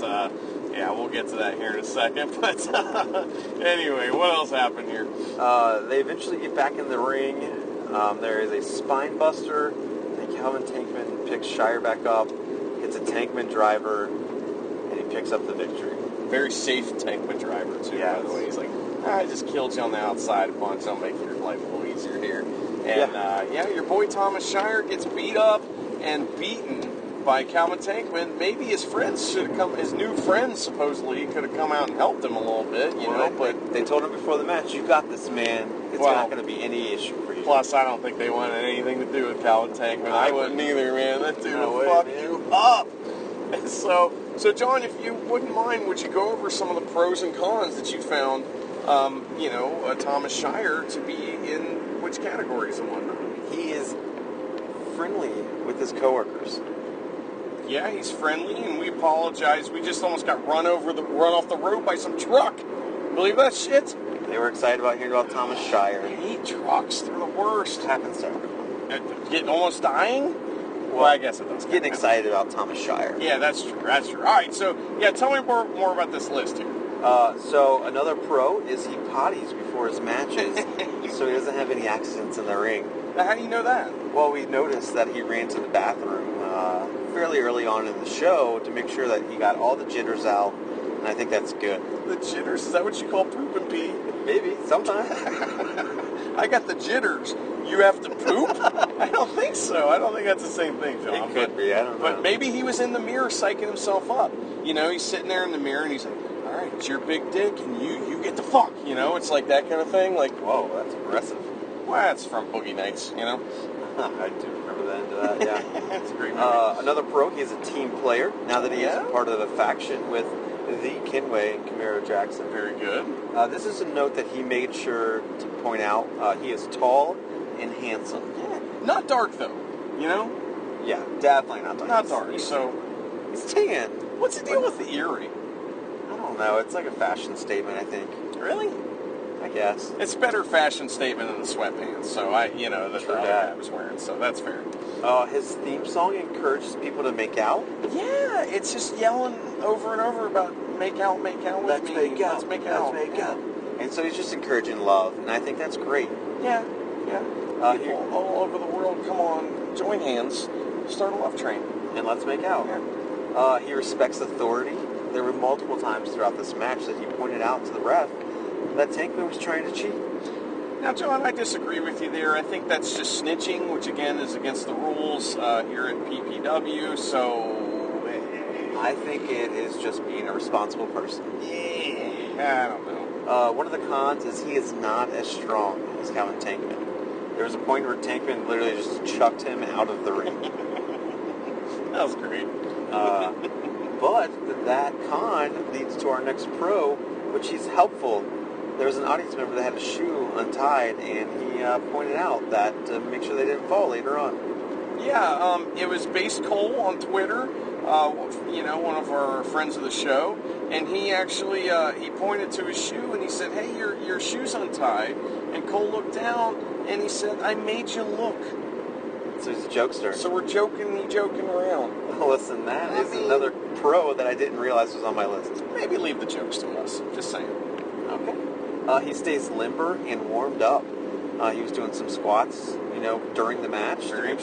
yeah, we'll get to that here in a second. But anyway, what else happened here? They eventually get back in the ring. There is a spine buster, and Calvin Tankman picks Shire back up, hits a Tankman driver, and he picks up the victory. Very safe Tankman driver, too, by the way. He's like, I just killed you on the outside a bunch. I'll make your life a little easier here. And, your boy Thomas Shire gets beat up and beaten by Calvin Tankman. Maybe his friends should have come, his new friends, supposedly, could have come out and helped him a little bit, but... They told him before the match, you got this, man. It's not going to be any issue for you. Plus, I don't think they wanted anything to do with Calvin Tankman. I wouldn't either, man. That dude will fuck you up. And so, John, if you wouldn't mind, would you go over some of the pros and cons that you found, Thomas Shire to be in which categories and whatnot? He is friendly with his coworkers. Yeah, he's friendly, and we apologize. We just almost got run off the road by some truck. Believe that shit? They were excited about hearing about Thomas Shire. I hate trucks. They're the worst. Happens to everyone. Getting almost dying? Well, I guess it does. Getting excited about Thomas Shire. Yeah, that's true. That's true. All right, so, tell me more about this list here. So another pro is he potties before his matches, so he doesn't have any accidents in the ring. Now, how do you know that? Well, we noticed that he ran to the bathroom fairly early on in the show to make sure that he got all the jitters out, and I think that's good. The jitters? Is that what you call poop and pee? Maybe, sometimes. I got the jitters. You have to poop? I don't think so. I don't think that's the same thing, John. It could be, I don't know. But maybe he was in the mirror psyching himself up. He's sitting there in the mirror and he's like, all right, it's your big dick and you get the fuck. It's like that kind of thing. Like, whoa, that's aggressive. Well, that's from Boogie Nights, you know? I do remember the end of that, yeah. It's a great movie. Another pro, he's a team player, now that he is Yeah? a part of the faction with the Kinway and Camaro Jackson. Very good. This is a note that he made sure to point out. He is tall and handsome. Yeah. Not dark, though, you know? Yeah, definitely not dark. Not dark, so... He's tan. What's the deal with the earring? I don't know, it's like a fashion statement, I think. Really? I guess. It's a better fashion statement than the sweatpants, so that the other guy was wearing, so that's fair. His theme song encourages people to make out. Yeah, it's just yelling over and over about make out with Let's me. make out. Let's make out. Let's make out. And so he's just encouraging love, and I think that's great. Yeah. Here, People all over the world, come on, join hands, start a love train. and let's make out. Yeah. He respects authority. There were multiple times throughout this match that he pointed out to the ref that Tankman was trying to cheat. Now, John, I disagree with you there. I think that's just snitching, which again is against the rules here at PPW. So, I think it is just being a responsible person. I don't know. One of the cons is he is not as strong as Calvin Tankman. There was a point where Tankman literally just chucked him out of the ring. That was great. But that con leads to our next pro, which is helpful. There was an audience member that had a shoe untied, and he pointed out that to make sure they didn't fall later on. Yeah, it was Base Cole on Twitter, one of our friends of the show, and he actually he pointed to his shoe and he said, "Hey, your shoe's untied." And Cole looked down and he said, "I made you look." So he's a jokester. So we're joking around. Listen, that is another pro that I didn't realize was on my list. Maybe leave the jokes to us. Just saying. Okay. He stays limber and warmed up. He was doing some squats, during the match Very to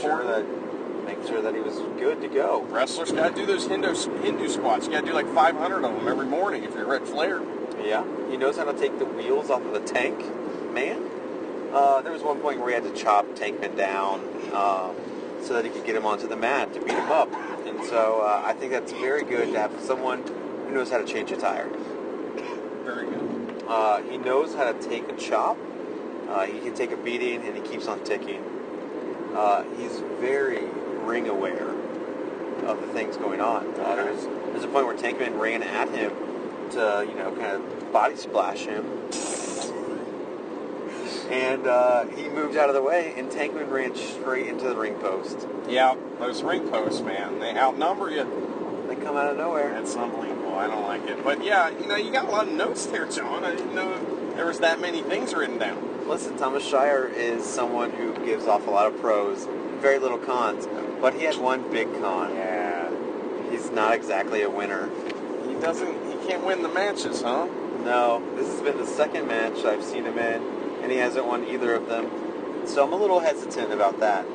make sure that he was good to go. Wrestlers got to do those Hindu squats. You got to do like 500 of them every morning if you're Ric Flair. Yeah. He knows how to take the wheels off of the tank, man. There was one point where he had to chop Tankman down so that he could get him onto the mat to beat him up. And so I think that's very good to have someone who knows how to change a tire. Very good. He knows how to take a chop. He can take a beating, and he keeps on ticking. He's very ring aware of the things going on. There's a point where Tankman ran at him to, kind of body splash him. And he moved out of the way, and Tankman ran straight into the ring post. Yeah, those ring posts, man, they outnumber you. They come out of nowhere. That's unbelievable. I don't like it. But yeah, you got a lot of notes there, John. I didn't know there was that many things written down. Listen, Thomas Shire is someone who gives off a lot of pros, very little cons, but he had one big con. Yeah. He's not exactly a winner. He can't win the matches, huh? No, this has been the second match I've seen him in, and he hasn't won either of them. So I'm a little hesitant about that.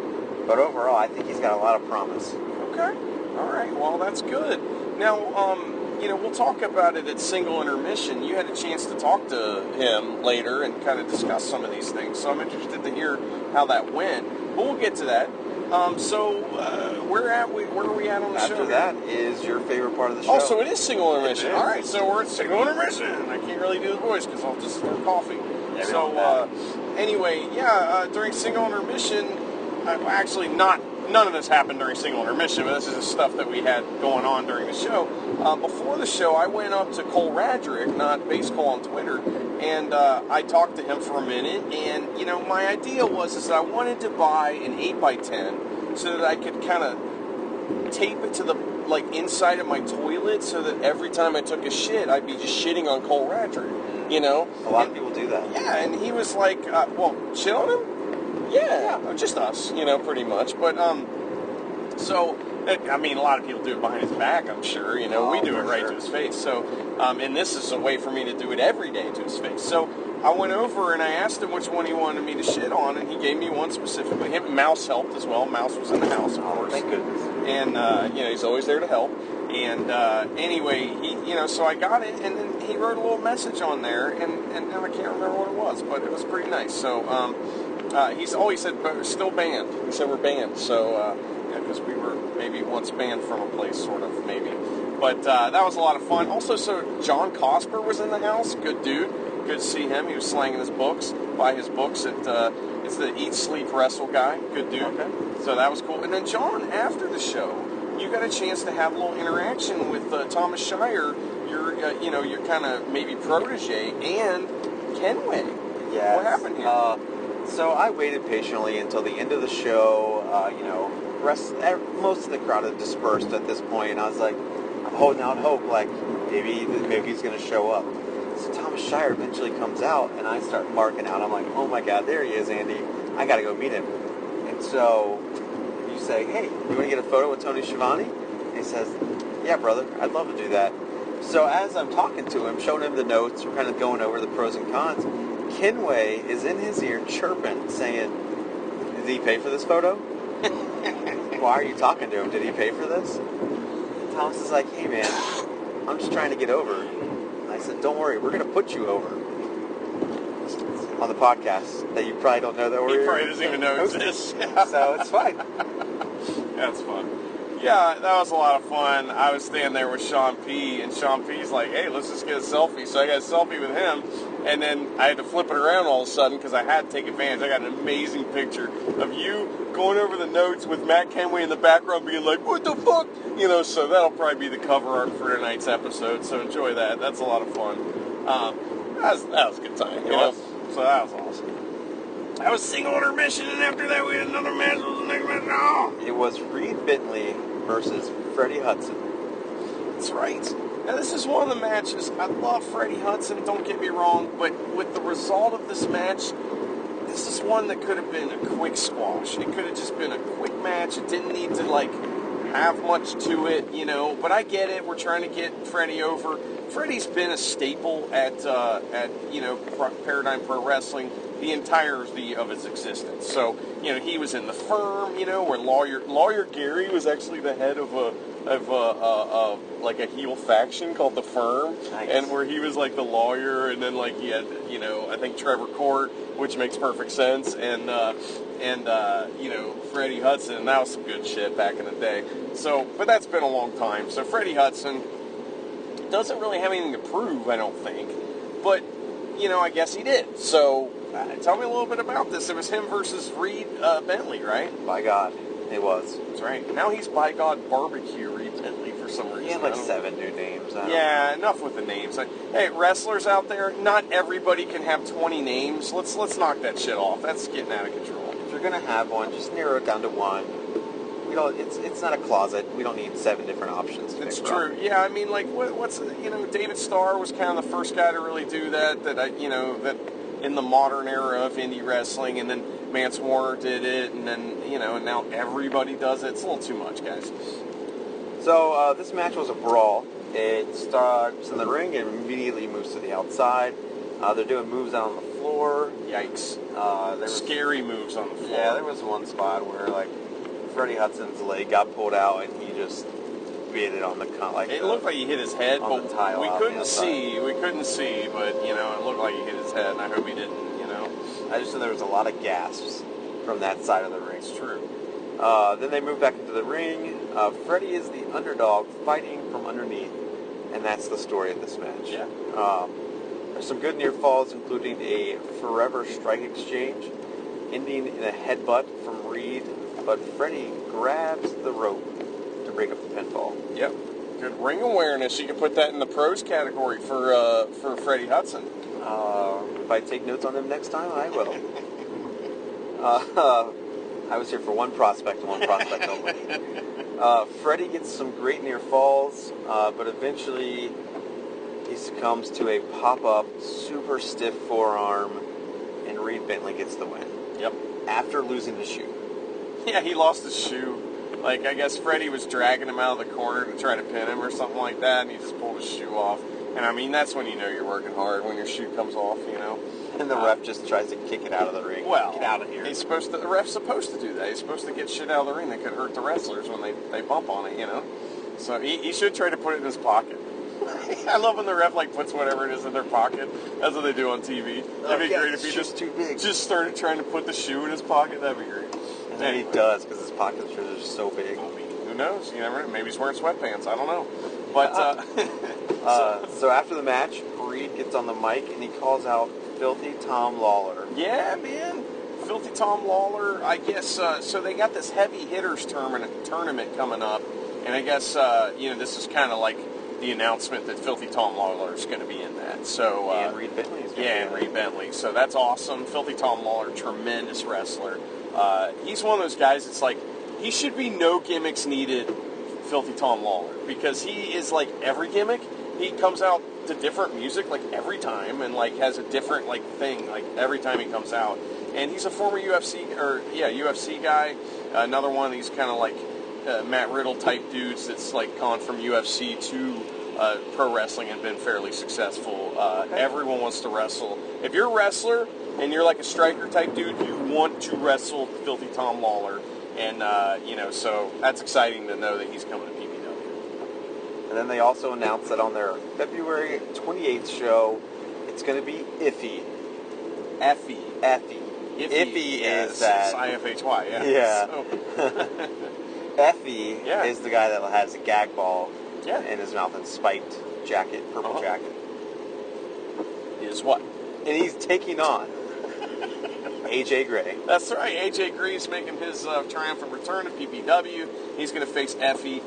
But overall, I think he's got a lot of promise. Okay. All right. Well, that's good. Now, we'll talk about it at Single Intermission. You had a chance to talk to him later and kind of discuss some of these things. So I'm interested to hear how that went. But we'll get to that. Where are we at on the show? After that is your favorite part of the show. Oh, so it is Single Intermission. It is. All right, so we're at Single Intermission. I can't really do the voice because I'll just start coughing. Yeah, during Single Intermission, actually none of this happened during Single Intermission, but this is the stuff that we had going on during the show. Before the show, I went up to Cole Radrick, not Base Cole on Twitter, and I talked to him for a minute, and, my idea was that I wanted to buy an 8x10 so that I could kind of tape it to the, inside of my toilet so that every time I took a shit, I'd be just shitting on Cole Radrick, A lot of people do that. Yeah, and he was like, shit on him? Yeah, just us, pretty much. But, a lot of people do it behind his back, I'm sure. We do it right to his face. So, and this is a way for me to do it every day to his face. So, I went over and I asked him which one he wanted me to shit on, and he gave me one specifically. Mouse helped as well. Mouse was in the house, of course. Thank goodness. And, he's always there to help. And, anyway, so I got it, and then he wrote a little message on there, and I can't remember what it was, but it was pretty nice. So, he said, still banned. He said we're banned. So, because we were maybe once banned from a place, sort of, maybe. But that was a lot of fun. Also, so John Cosper was in the house. Good dude. Good to see him. He was slanging his books. Buy his books at It's the Eat, Sleep, Wrestle guy. Good dude. Okay. So that was cool. And then, John, after the show, you got a chance to have a little interaction with Thomas Shire, your kind of maybe protege, and Kenway. Yes. What happened here? So I waited patiently until the end of the show. Most of the crowd had dispersed at this point, and I was like, I'm holding out hope, like maybe he's going to show up. So Thomas Shire eventually comes out, and I start marking out. I'm like, oh my God, there he is, Andy. I got to go meet him. And so you say, hey, you want to get a photo with Tony Schiavone? And he says, yeah, brother, I'd love to do that. So as I'm talking to him, showing him the notes, we're kind of going over the pros and cons, Kenway is in his ear chirping, saying, did he pay for this photo? Why are you talking to him? Did he pay for this? And Thomas is like, hey man, I'm just trying to get over. And I said, don't worry, we're going to put you over on the podcast that you probably don't know that we're He probably doesn't even know exists. So it's fine. That's fun. Yeah, that was a lot of fun. I was standing there with Sean P, and Sean P's like, hey, let's just get a selfie. So I got a selfie with him, and then I had to flip it around all of a sudden because I had to take advantage. I got an amazing picture of you going over the notes with Matt Kenway in the background being like, what the fuck? So that'll probably be the cover art for tonight's episode, so enjoy that. That's a lot of fun. That was a good time, So that was awesome. I was single intermission, and after that we had another match. What was the next match? Oh! It was Reed Bentley versus Freddie Hudson. That's right. Now this is one of the matches. I love Freddie Hudson, don't get me wrong, but with the result of this match, this is one that could have been a quick squash. It could have just been a quick match. It didn't need to have much to it, But I get it. We're trying to get Freddie over. Freddie's been a staple at Paradigm Pro Wrestling the entirety of its existence. So, he was in the Firm, where Lawyer Gary was actually the head of a heel faction called the Firm, nice. And where he was like the lawyer, and then he had I think Trevor Court, which makes perfect sense, and Freddie Hudson, and that was some good shit back in the day. So, but that's been a long time. So Freddie Hudson doesn't really have anything to prove, I don't think, but I guess he did. So tell me a little bit about this. It was him versus Reed Bentley, right? By God, it was. That's right. Now he's By God Barbecue Reed Bentley for some reason. He had 7 new names. Yeah, enough with the names. Hey, wrestlers out there, not everybody can have 20 names. Let's knock that shit off. That's getting out of control. If you're gonna have one, just narrow it down to one. It's not a closet. We don't need 7 different options. It's true. Yeah, I mean, what's David Starr was kind of the first guy to really do that. That in the modern era of indie wrestling, and then Mance Warner did it, and then and now everybody does it. It's a little too much, guys. So this match was a brawl. It starts in the ring and immediately moves to the outside. They're doing moves out on the floor. Yikes! There was scary moves on the floor. Yeah, there was one spot where Freddie Hudson's leg got pulled out and he just beat it on the it looked like he hit his head, on but the tile we couldn't see. We couldn't see, but it looked like he hit his head, and I hope he didn't. I just know there was a lot of gasps from that side of the ring. It's true. Then they move back into the ring. Freddie is the underdog fighting from underneath, and that's the story of this match. Yeah. There's some good near falls, including a forever strike exchange, ending in a headbutt from Reed, but Freddie grabs the rope to break up the pinfall. Yep. Good ring awareness. You can put that in the pros category for Freddie Hudson. If I take notes on him next time, I will. I was here for one prospect and one prospect only. Freddie gets some great near falls, but eventually he succumbs to a pop-up, super stiff forearm, and Reed Bentley gets the win. Yep. After losing the shoe. Yeah, he lost his shoe. I guess Freddie was dragging him out of the corner to try to pin him or something like that, and he just pulled his shoe off. And I mean, that's when you're working hard, when your shoe comes off, And the ref just tries to kick it out of the ring. Well, get out of here. The ref's supposed to do that. He's supposed to get shit out of the ring that could hurt the wrestlers when they bump on it, So he should try to put it in his pocket. I love when the ref puts whatever it is in their pocket. That's what they do on TV. That'd be great if he just started trying to put the shoe in his pocket. That'd be great. And then he does, because his pockets are just so big. Who knows? You never know. Maybe he's wearing sweatpants. I don't know. But so after the match, Reed gets on the mic and he calls out Filthy Tom Lawler. Yeah, man. Filthy Tom Lawler, I guess, so they got this heavy hitters tournament coming up, and I guess, this is kind of like the announcement that Filthy Tom Lawler is going to be in that. So, and Reed Bentley is Reed Bentley. So that's awesome. Filthy Tom Lawler, tremendous wrestler. He's one of those guys that's like, he should be no gimmicks needed, Filthy Tom Lawler, because he is like every gimmick. He comes out to different music like every time, and like has a different like thing like every time he comes out. And he's a former UFC guy. Another one of these kind of like Matt Riddle type dudes that's like gone from UFC to pro wrestling and been fairly successful. Everyone wants to wrestle. If you're a wrestler and you're like a striker type dude, you want to wrestle Filthy Tom Lawler. And, so that's exciting to know that he's coming to PPW. And then they also announced that on their February 28th show, it's going to be Iffy. Effie. Iffy yes, is that... It's IFHY, yeah. Yeah. So. Effie is the guy that has a gag ball in his mouth and spiked jacket, purple jacket. Is what? And he's taking on AJ Gray. That's right. AJ Gray's making his triumphant return to PPW. He's going to face Effie,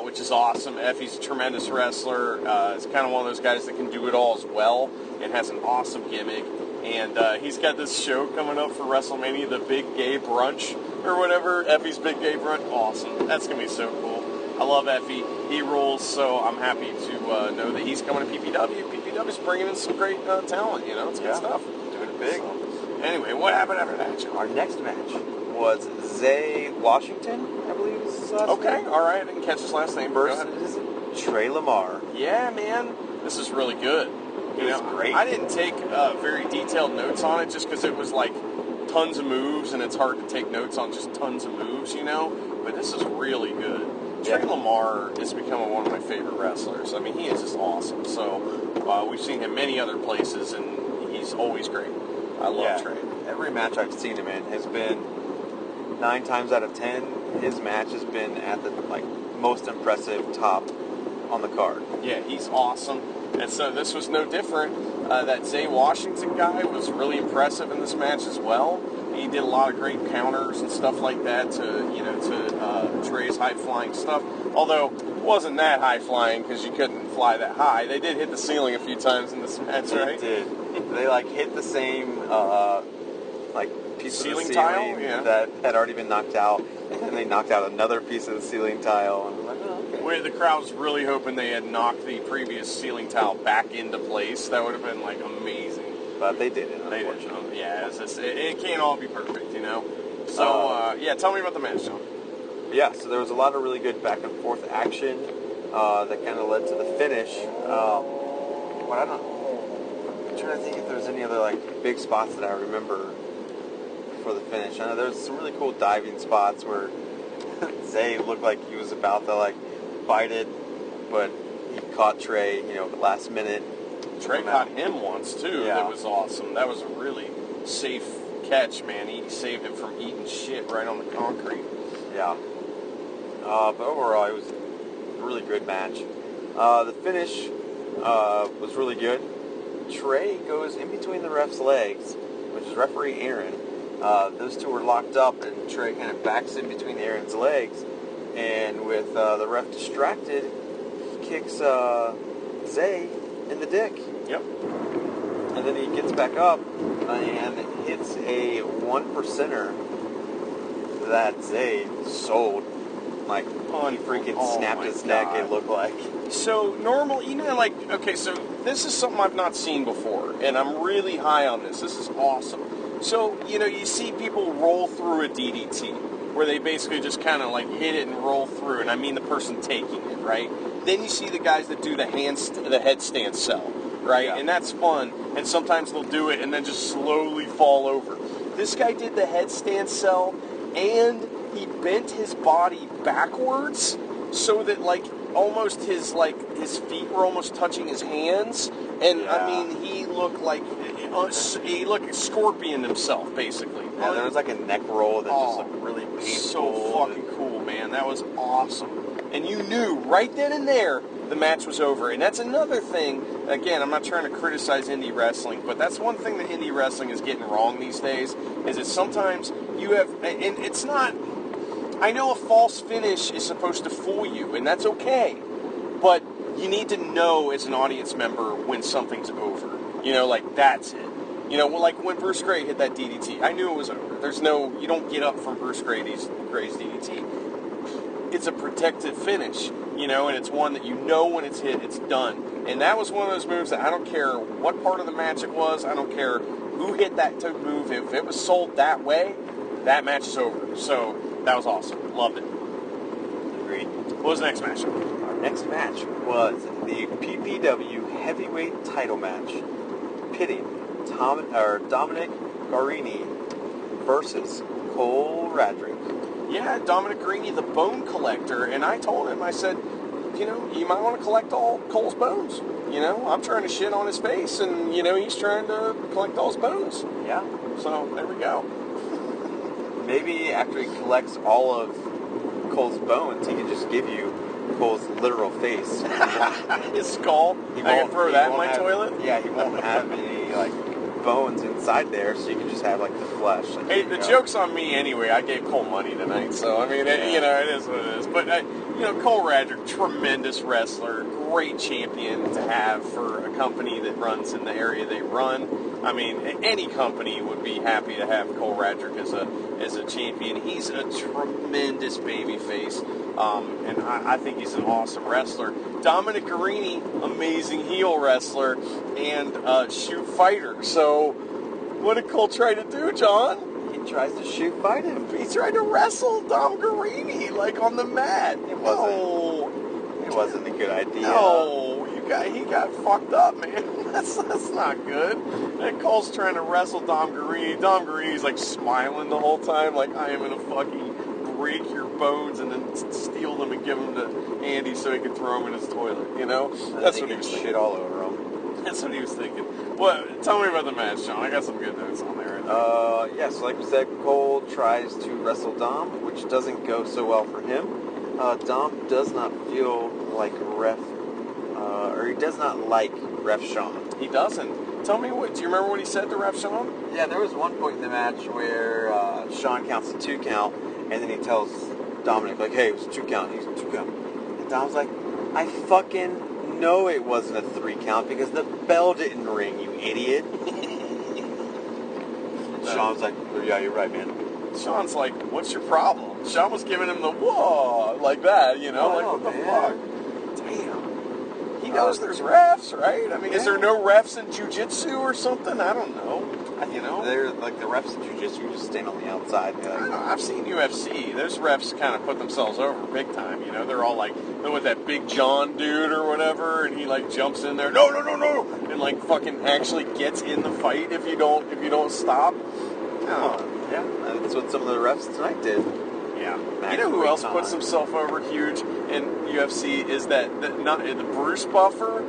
which is awesome. Effie's a tremendous wrestler. He's kind of one of those guys that can do it all as well and has an awesome gimmick. And he's got this show coming up for WrestleMania, the Big Gay Brunch or whatever. Effie's Big Gay Brunch. Awesome. That's going to be so cool. I love Effie. He rules, so I'm happy to know that he's coming to PPW. PPW's bringing in some great talent, It's good stuff. Doing it big. So, anyway, what happened after that, John? Our next match was Zay Washington, I believe is his last name. Okay, all right. I didn't catch his last name. Versus Trey Lamar. Yeah, man. This is really good. It's great. I didn't take very detailed notes on it just because it was like tons of moves, and it's hard to take notes on just tons of moves, But this is really good. Trey Lamar is becoming one of my favorite wrestlers. I mean, he is just awesome. So we've seen him many other places, and he's always great. I love Trey. Every match I've seen him in has been 9 times out of 10. His match has been at the most impressive top on the card. Yeah, he's awesome. And so this was no different. That Zay Washington guy was really impressive in this match as well. He did a lot of great counters and stuff like that to Trey's high-flying stuff. Although it wasn't that high-flying because you couldn't fly that high. They did hit the ceiling a few times in this match, right? They did. They hit the same piece ceiling of the ceiling tile that had already been knocked out, and then they knocked out another piece of the ceiling tile. And I'm like, oh, okay. Where the crowd was really hoping they had knocked the previous ceiling tile back into place. That would have been amazing. But they didn't. They didn't. Yeah, it can't all be perfect, So tell me about the match, John. Yeah, so there was a lot of really good back and forth action that kind of led to the finish. I'm trying to think if there's any other big spots that I remember for the finish. I know there's some really cool diving spots where Zay looked like he was about to bite it, but he caught Trey, at the last minute. Trey caught him once too. Yeah. That was awesome. That was a really safe catch, man. He saved him from eating shit right on the concrete. Yeah. But overall, it was a really good match. The finish was really good. Trey goes in between the ref's legs, which is referee Aaron. Those two were locked up, and Trey kind of backs in between Aaron's legs. And with the ref distracted, he kicks Zay in the dick. Yep. And then he gets back up and hits a 1%er that Zay sold. He freaking snapped his neck, it looked like. So, normal, so this is something I've not seen before, and I'm really high on this. This is awesome. So, you see people roll through a DDT, where they basically just kind of hit it and roll through, and I mean the person taking it, right? Then you see the guys that do the headstand cell, right? Yeah. And that's fun, and sometimes they'll do it and then just slowly fall over. This guy did the headstand cell, and he bent his body backwards so that almost his feet were almost touching his hands, and I mean he looked like Scorpion himself basically. Yeah, there was a neck roll that just looked really painful. So fucking cool, man. That was awesome. And you knew right then and there the match was over. And that's another thing again, I'm not trying to criticize indie wrestling, but that's one thing that indie wrestling is getting wrong these days, is that sometimes you have, and it's not, I know a false finish is supposed to fool you, and that's okay, but you need to know as an audience member when something's over. You know, like, that's it. You know, like when Bruce Gray hit that DDT, I knew it was over. There's no, you don't get up from Bruce Gray's DDT. It's a protected finish, you know, and it's one that you know when it's hit, it's done. And that was one of those moves that I don't care what part of the match it was, I don't care who hit that move, if it was sold that way, that match is over. So, that was awesome. Loved it. Agreed. What was the next match? Our next match was the PPW Heavyweight Title match, pitting Dominic Garrini versus Cole Radrick. Yeah, Dominic Garrini, the bone collector, and I told him, I said, you know, you might want to collect all Cole's bones. You know, I'm trying to shit on his face, and, you know, he's trying to collect all his bones. Yeah. So, there we go. Maybe after he collects all of Cole's bones, he can just give you Cole's literal face. His skull. I can throw that in my toilet. Yeah, he won't have any like bones inside there, so you can just have like the flesh. Like, Hey, the joke's on me anyway. I gave Cole money tonight, so I mean, you know, it is what it is. But you know, Cole Radrick, tremendous wrestler, great champion to have for a company that runs in the area they run. I mean, any company would be happy to have Cole Radrick as a champion. He's a tremendous babyface, and I think he's an awesome wrestler. Dominic Garrini, amazing heel wrestler and shoot fighter. So, what did Cole try to do, John? He tries to shoot fight him. He tried to wrestle Dom Garrini, like on the mat. It wasn't a good idea. No, he got fucked up, man. That's not good. And Cole's trying to wrestle Dom Garrini. Dom Garini's like smiling the whole time, like I am gonna fucking break your bones and then steal them and give them to Andy so he can throw them in his toilet. You know, that's what he was thinking. Shit all over him. That's what he was thinking. What? Tell me about the match, John. I got some good notes on there. Yes, like we said, Cole tries to wrestle Dom, which doesn't go so well for him. Dom does not feel like or he does not like Ref Sean. He doesn't. Tell me what. Do you remember what he said to Ref Sean? Yeah, there was one point in the match where Sean counts a 2 count, and then he tells Dominic, like, hey, it was a 2 count. He's a 2 count. And Dom's like, I fucking know it wasn't a 3 count because the bell didn't ring, you idiot. Sean's like, oh, yeah, you're right, man. Sean's like, what's your problem? Sean was giving him the whoa, like that, you know, like, what the fuck? Damn. He knows there's refs, right? I mean, is there no refs in jiu-jitsu or something? I don't know. You know? They're like the refs in jiu-jitsu, you just stand on the outside. I don't know. I've seen UFC. There's refs kind of put themselves over big time, you know? They're all like, with that Big John dude or whatever, and he like jumps in there, no, and like fucking actually gets in the fight if you don't stop. Oh, yeah, that's what some of the refs tonight did. Yeah. You know who else puts himself over huge in UFC is the Bruce Buffer?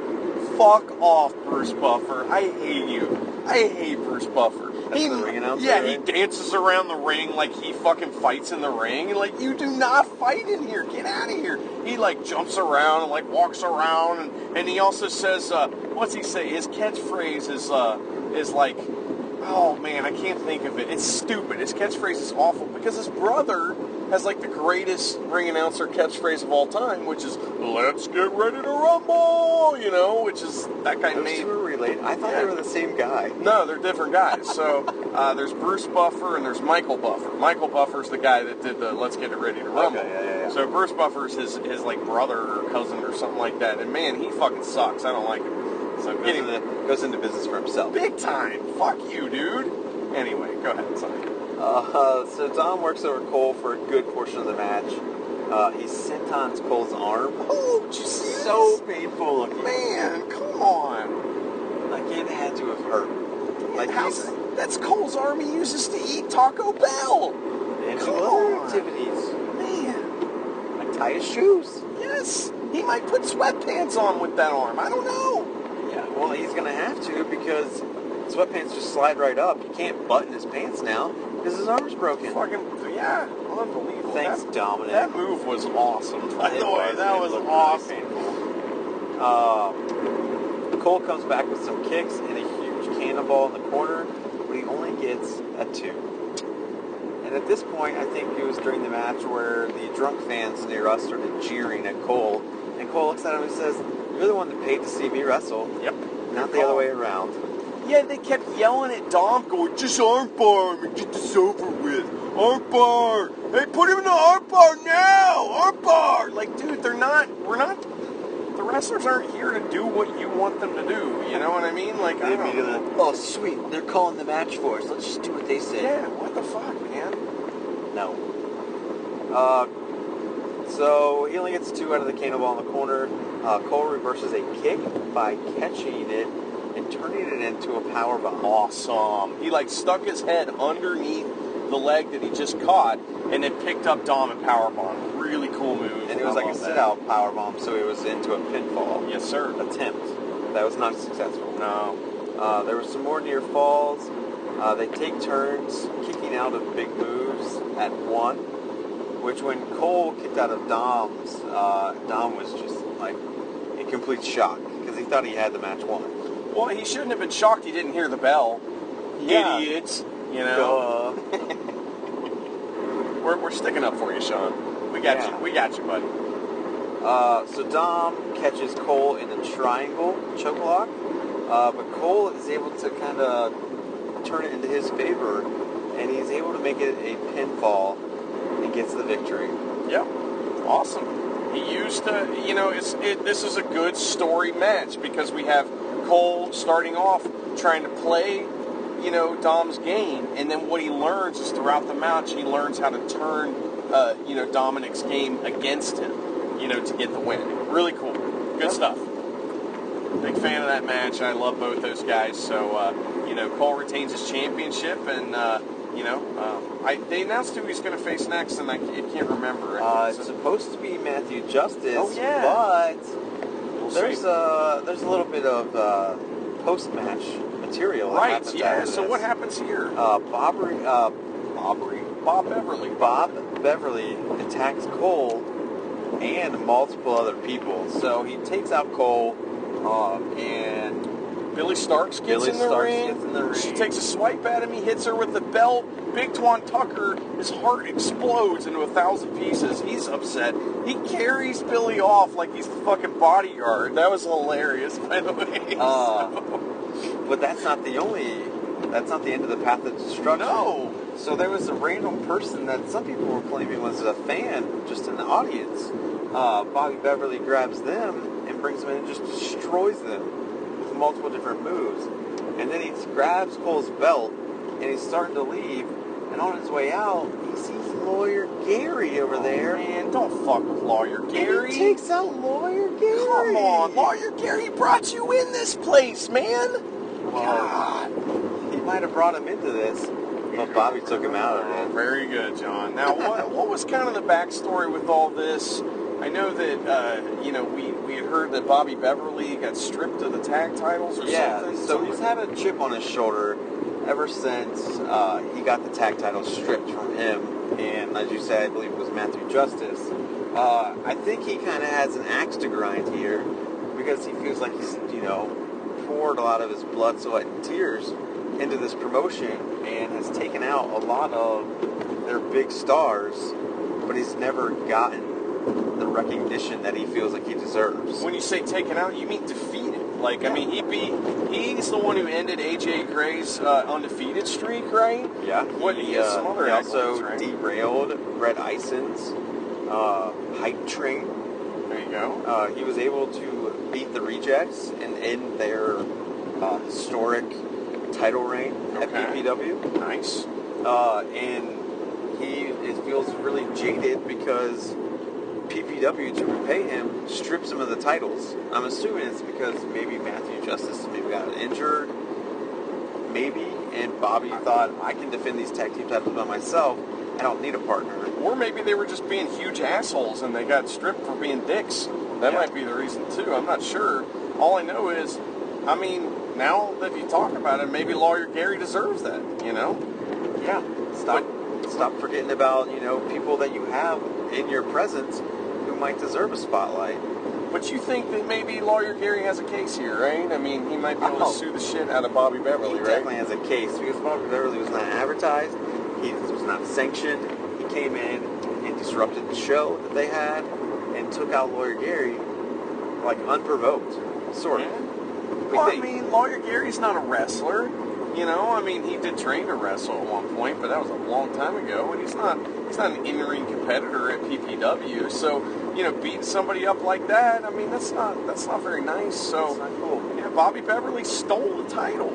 Fuck off, Bruce Buffer. I hate you. I hate Bruce Buffer. That's the ring announcer, yeah, right? he dances around the ring like he fucking fights in the ring. And like, you do not fight in here. Get out of here. He like jumps around and like walks around. And he also says, what's he say? His catchphrase is like, oh man, I can't think of it. It's stupid. His catchphrase is awful because his brother has like the greatest ring announcer catchphrase of all time, which is "Let's get ready to rumble," you know, which is that guy made. Those two are related. I thought they were the same guy. No, they're different guys. So there's Bruce Buffer and there's Michael Buffer. Michael Buffer's the guy that did the "Let's get ready to rumble." Okay, yeah. So Bruce Buffer's his like brother or cousin or something like that, and man, he fucking sucks. I don't like him. So goes into business for himself. Big time. Fuck you, dude. Anyway, go ahead. Sorry. So Dom works over Cole for a good portion of the match. He sentons Cole's arm. Oh, did you see so this? painful looking. Man, come on. Like it had to have hurt. Like that's Cole's arm he uses to eat Taco Bell. And do other activities. Man. Like tie his shoes. Yes. He might put sweatpants on with that arm. I don't know. Yeah, well, he's going to have to because sweatpants just slide right up. He can't button his pants now because his arm's broken. Fucking, yeah, unbelievable. Thanks, Dominic. That move was awesome. By the way, that was awesome. Cole comes back with some kicks and a huge cannonball in the corner, but he only gets a 2. And at this point, I think it was during the match where the drunk fans near us started jeering at Cole. And Cole looks at him and says, "You're the one that paid to see me wrestle. Yep. Not the other way around." Yeah, they kept yelling at Dom, going, "Just armbar him and get this over with. Armbar! Hey, put him in the armbar now! Armbar!" Like, dude, the wrestlers aren't here to do what you want them to do. You know what I mean? Like, I don't know. Oh, sweet. They're calling the match for us. Let's just do what they say. Yeah, what the fuck, man? No. So he only gets 2 out of the cannonball in the corner. Cole reverses a kick by catching it and turning it into a powerbomb. Awesome. He, like, stuck his head underneath the leg that he just caught and then picked up Dom and powerbomb. Really cool move. And it was like a sit-out powerbomb, so it was into a pinfall. Yes, sir. Attempt. That was not successful. No. There were some more near falls. They take turns kicking out of big moves at 1, which when Cole kicked out of Dom's, Dom was just like in complete shock because he thought he had the match won. Well, he shouldn't have been shocked he didn't hear the bell. Yeah. Idiots. You know. We're sticking up for you, Sean. We got you. We got you, buddy. So Dom catches Cole in a triangle chokelock, but Cole is able to kind of turn it into his favor, and he's able to make it a pinfall and gets the victory. Yep. Awesome. He used to, this is a good story match because we have Cole starting off trying to play, Dom's game, and then what he learns is throughout the match he learns how to turn, Dominic's game against him, to get the win. Really cool. Good stuff. Big fan of that match. I love both those guys. So, Cole retains his championship, and they announced who he's going to face next, and I can't remember. It's supposed to be Matthew Justice. Oh, yeah. But We'll there's see. a little bit of post-match material. that Right. happens Yeah. after So this. what happens here? Bob Beverly. Bob Beverly attacks Cole and multiple other people. So he takes out Cole, and Billy Starks gets in the ring. She takes a swipe at him. He hits her with the belt. Big Twan Tucker, his heart explodes into 1,000 pieces. He's upset. He carries Billy off like he's the fucking bodyguard. That was hilarious, by the way. But that's not the end of the path of destruction. No. So there was a random person that some people were claiming was a fan just in the audience. Bobby Beverly grabs them and brings them in and just destroys them with multiple different moves. And then he grabs Cole's belt and he's starting to leave. And on his way out, he sees Lawyer Gary over there. Man, don't fuck with Lawyer Gary. And he takes out Lawyer Gary. Come on, Lawyer Gary brought you in this place, man. God. He might have brought him into this, but Bobby took him out of it. Very good, John. Now, what was kind of the backstory with all this? I know that, we had heard that Bobby Beverly got stripped of the tag titles or something. So he's had a chip on his shoulder ever since he got the tag titles stripped from him. And as you said, I believe it was Matthew Justice. I think he kind of has an axe to grind here because he feels like he's, poured a lot of his blood, sweat, and tears into this promotion and has taken out a lot of their big stars, but he's never gotten the recognition that he feels like he deserves. When you say taken out, you mean defeated. Like, Yeah. I mean, he's the one who ended AJ Gray's undefeated streak, right? Yeah. He has some other he also accolades, right? derailed Red Ison's hype train. There you go. He was able to beat the Rejects and end their historic title reign at Okay. PPW. Nice. And he feels really jaded because PPW, to repay him, strips him of the titles. I'm assuming it's because maybe Matthew Justice maybe got injured, and Bobby thought, I can defend these tag team titles by myself. I don't need a partner. Or maybe they were just being huge assholes and they got stripped for being dicks. That might be the reason too. I'm not sure. All I know is, now that you talk about it, maybe Lawyer Gary deserves that, Yeah. Stop forgetting about, people that you have in your presence who might deserve a spotlight. But you think that maybe Lawyer Gary has a case here, right? I mean, he might be able to sue the shit out of Bobby Beverly, He right? definitely has a case because Bobby Beverly was not advertised. He was not sanctioned. He came in and disrupted the show that they had and took out Lawyer Gary like unprovoked, sort of. Well, I mean, Lawyer Gary's not a wrestler. You know, I mean, he did train to wrestle at one point, but that was a long time ago, and he's not an in-ring competitor at PPW. So, you know, beating somebody up like that, I mean, that's not very nice. So, That's not cool. yeah, Bobby Beverly stole the title.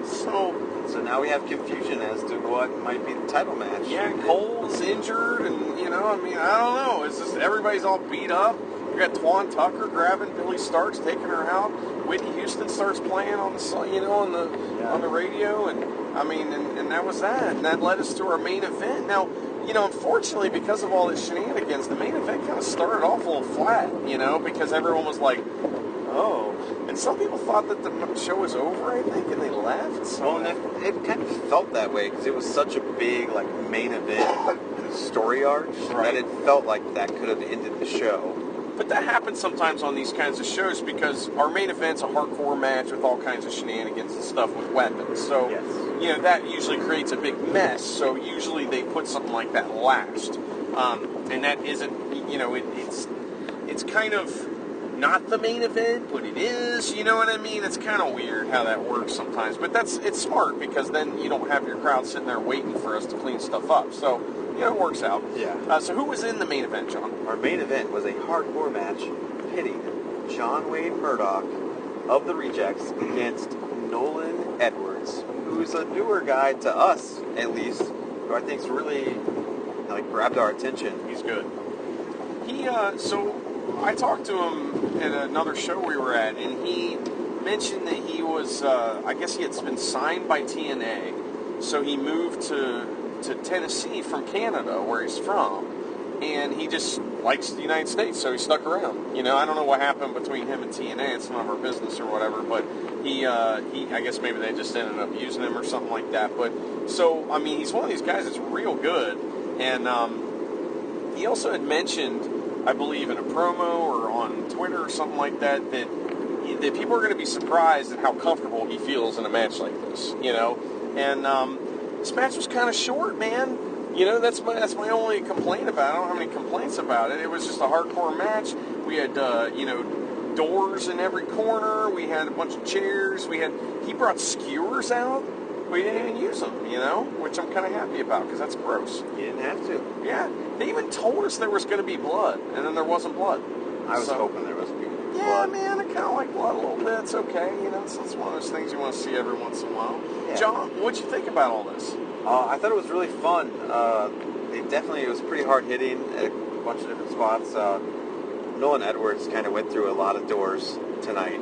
So now we have confusion as to what might be the title match. Yeah, Cole's injured, and, you know, I mean, I don't know. It's just everybody's all beat up. We got Twan Tucker grabbing Billy Starks, taking her out. Whitney Houston starts playing on the, you know, on the radio, and I mean, and that was that. And that led us to our main event. Now, you know, unfortunately, because of all this shenanigans, the main event kind of started off a little flat, you know, because everyone was like, oh. And some people thought that the show was over, I think, and they left. So. Well, and it kind of felt that way because it was such a big, like, main event story arc that it felt like that could have ended the show. But that happens sometimes on these kinds of shows because our main event's a hardcore match with all kinds of shenanigans and stuff with weapons. So, you know, that usually creates a big mess. So usually they put something like that last. And that isn't, you know, it's kind of not the main event, but it is, you know what I mean? It's kind of weird how that works sometimes. But it's smart because then you don't have your crowd sitting there waiting for us to clean stuff up. So, you know, it works out. Yeah. So who was in the main event, John? Our main event was a hardcore match pitting John Wayne Murdoch of the Rejects against Nolan Edwards, who's a newer guy to us, at least, who I think's really like grabbed our attention. He's good. So I talked to him at another show we were at, and he mentioned that he was, I guess he had been signed by TNA, so he moved to Tennessee from Canada, where he's from, and he just likes the United States, so he stuck around. You know, I don't know what happened between him and TNA. It's none of our business or whatever, but he I guess maybe they just ended up using him or something like that. But so, I mean, he's one of these guys that's real good, and he also had mentioned, I believe in a promo or on Twitter or something like that, that people are going to be surprised at how comfortable he feels in a match like this, you know, and this match was kind of short, man. You know, that's my only complaint about it. I don't have any complaints about it. It was just a hardcore match. We had, you know, doors in every corner. We had a bunch of chairs. He brought skewers out. We didn't even use them, you know, which I'm kind of happy about because that's gross. You didn't have to. Yeah. They even told us there was going to be blood, and then there wasn't blood. I was hoping there was blood. Yeah, man, I kind of like blood a little bit. It's okay, you know, it's one of those things you want to see every once in a while. Yeah. John, what'd you think about all this? I thought it was really fun. It was pretty hard hitting at a bunch of different spots. Nolan Edwards kind of went through a lot of doors tonight.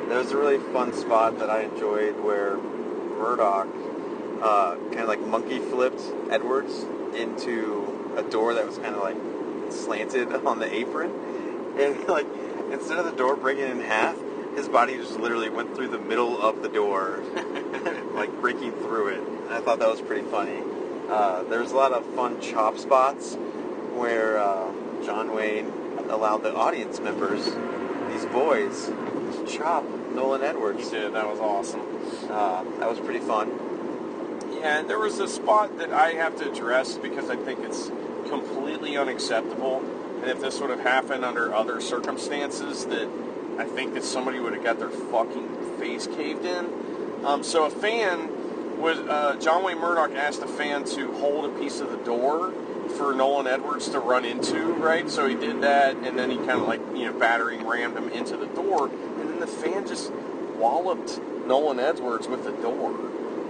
There was a really fun spot that I enjoyed where Murdoch kind of like monkey flipped Edwards into a door that was kind of like slanted on the apron, and like instead of the door breaking in half, his body just literally went through the middle of the door, like breaking through it. I thought that was pretty funny. There was a lot of fun chop spots where John Wayne allowed the audience members, these boys, to chop Nolan Edwards. He did. That was awesome. That was pretty fun. Yeah, and there was a spot that I have to address because I think it's completely unacceptable. And if this would have happened under other circumstances, that I think that somebody would have got their fucking face caved in. So a fan was, John Wayne Murdoch asked a fan to hold a piece of the door for Nolan Edwards to run into, right? So he did that, and then he kind of like, you know, battering rammed him into the door, and then the fan just walloped Nolan Edwards with the door,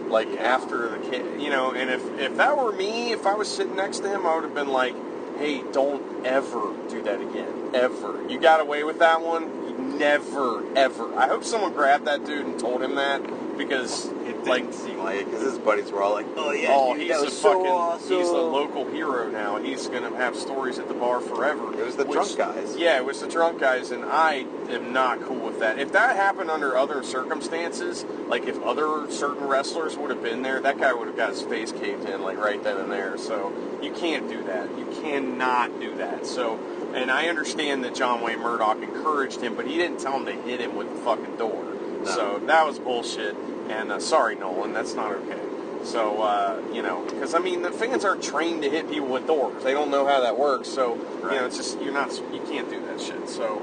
like after the kid, you know. And if that were me, if I was sitting next to him, I would have been like, hey, don't ever do that again, ever. You got away with that one. Never, ever. I hope someone grabbed that dude and told him that, because it didn't seem like it, because his buddies were all like, oh yeah, oh, dude, he's that a was fucking, so awesome. he's a local hero now. He's going to have stories at the bar forever. It was the drunk guys. Yeah, it was the drunk guys, and I am not cool with that. If that happened under other circumstances, like if other certain wrestlers would have been there, that guy would have got his face caved in, like right then and there. So you can't do that. You cannot do that. So And I understand that John Wayne Murdoch encouraged him, but he didn't tell him to hit him with the fucking door. No. So that was bullshit. And sorry, Nolan, that's not okay. So, because, I mean, the fans aren't trained to hit people with doors. They don't know how that works. So, it's just, you can't do that shit. So,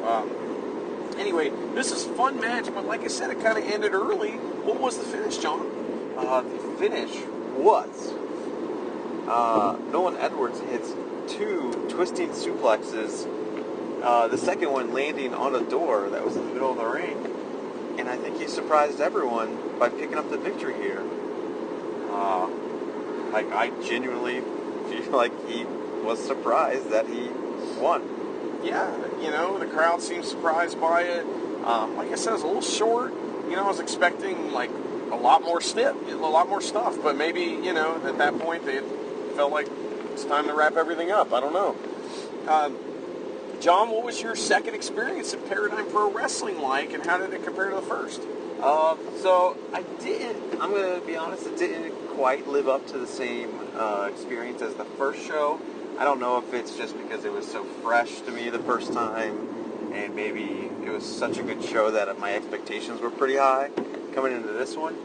anyway, this is a fun match, but like I said, it kind of ended early. What was the finish, John? The finish was Nolan Edwards hits 2 twisting suplexes, the second one landing on a door that was in the middle of the ring. And I think he surprised everyone by picking up the victory here. I genuinely feel like he was surprised that he won. Yeah, the crowd seemed surprised by it. Like I said, it was a little short. I was expecting, like, a lot more stuff. But maybe, at that point, they felt like it's time to wrap everything up. I don't know. John, what was your second experience of Paradigm Pro Wrestling like, and how did it compare to the first? So I'm going to be honest, it didn't quite live up to the same experience as the first show. I don't know if it's just because it was so fresh to me the first time, and maybe it was such a good show that my expectations were pretty high coming into this one.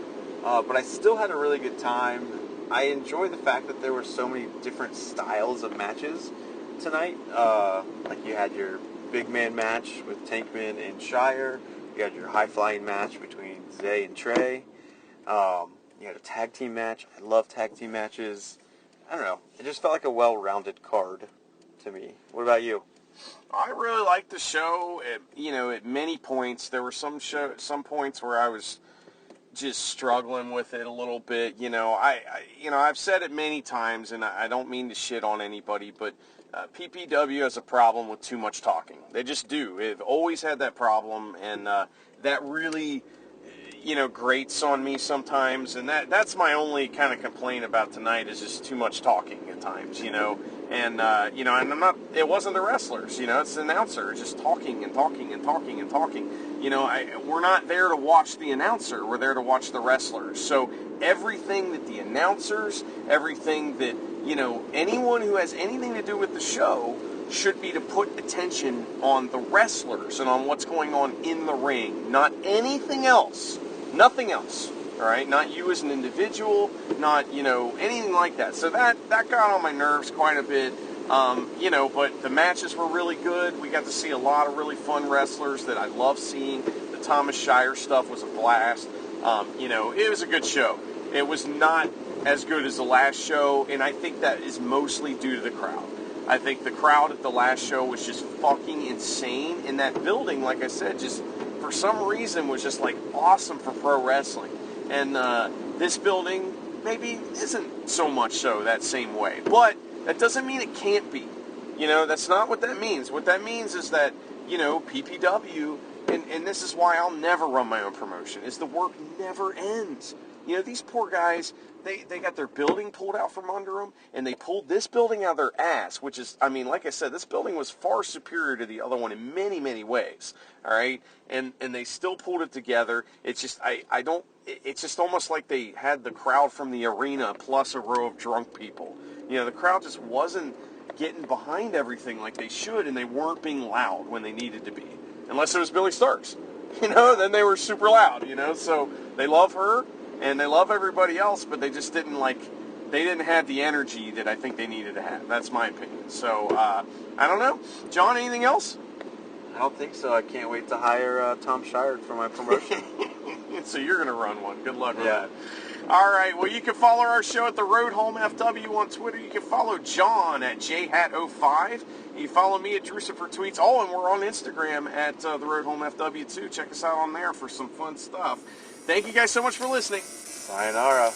But I still had a really good time. I enjoy the fact that there were so many different styles of matches tonight. Like you had your big man match with Tankman and Shire. You had your high-flying match between Zay and Trey. You had a tag team match. I love tag team matches. I don't know. It just felt like a well-rounded card to me. What about you? I really liked the show. At many points, there were some points where I was just struggling with it a little bit. I've said it many times, and I don't mean to shit on anybody, but PPW has a problem with too much talking. They just do. They've always had that problem, and that really, grates on me sometimes. And that's my only kind of complaint about tonight is just too much talking at times, And, and I'm not, it wasn't the wrestlers, it's the announcer just talking and talking and talking and talking. We're not there to watch the announcer. We're there to watch the wrestlers. So everything that the announcers, everything that, anyone who has anything to do with the show should be to put attention on the wrestlers and on what's going on in the ring, not anything else. Nothing else. All right, not you as an individual, not, anything like that. So that got on my nerves quite a bit. But the matches were really good. We got to see a lot of really fun wrestlers that I love seeing. The Thomas Shire stuff was a blast. It was a good show. It was not as good as the last show, and I think that is mostly due to the crowd. I think the crowd at the last show was just fucking insane. And that building, like I said, just for some reason was just like awesome for pro wrestling. And this building maybe isn't so much so that same way. But that doesn't mean it can't be. That's not what that means. What that means is that, PPW, and this is why I'll never run my own promotion, is the work never ends. These poor guys, they got their building pulled out from under them, and they pulled this building out of their ass, which is, like I said, this building was far superior to the other one in many, many ways, all right? And they still pulled it together. It's just, it's just almost like they had the crowd from the arena plus a row of drunk people. The crowd just wasn't getting behind everything like they should, and they weren't being loud when they needed to be. Unless it was Billy Starks. Then they were super loud, So they love her, and they love everybody else, but they just didn't they didn't have the energy that I think they needed to have. That's my opinion. So, I don't know. John, anything else? I don't think so. I can't wait to hire Tom Shire for my promotion. So you're going to run one. Good luck with that. All right. Well, you can follow our show at the Road Home FW on Twitter. You can follow John at JHat05. You follow me at Drusifer Tweets. Oh, and we're on Instagram at the Road Home FW too. Check us out on there for some fun stuff. Thank you guys so much for listening. Sayonara.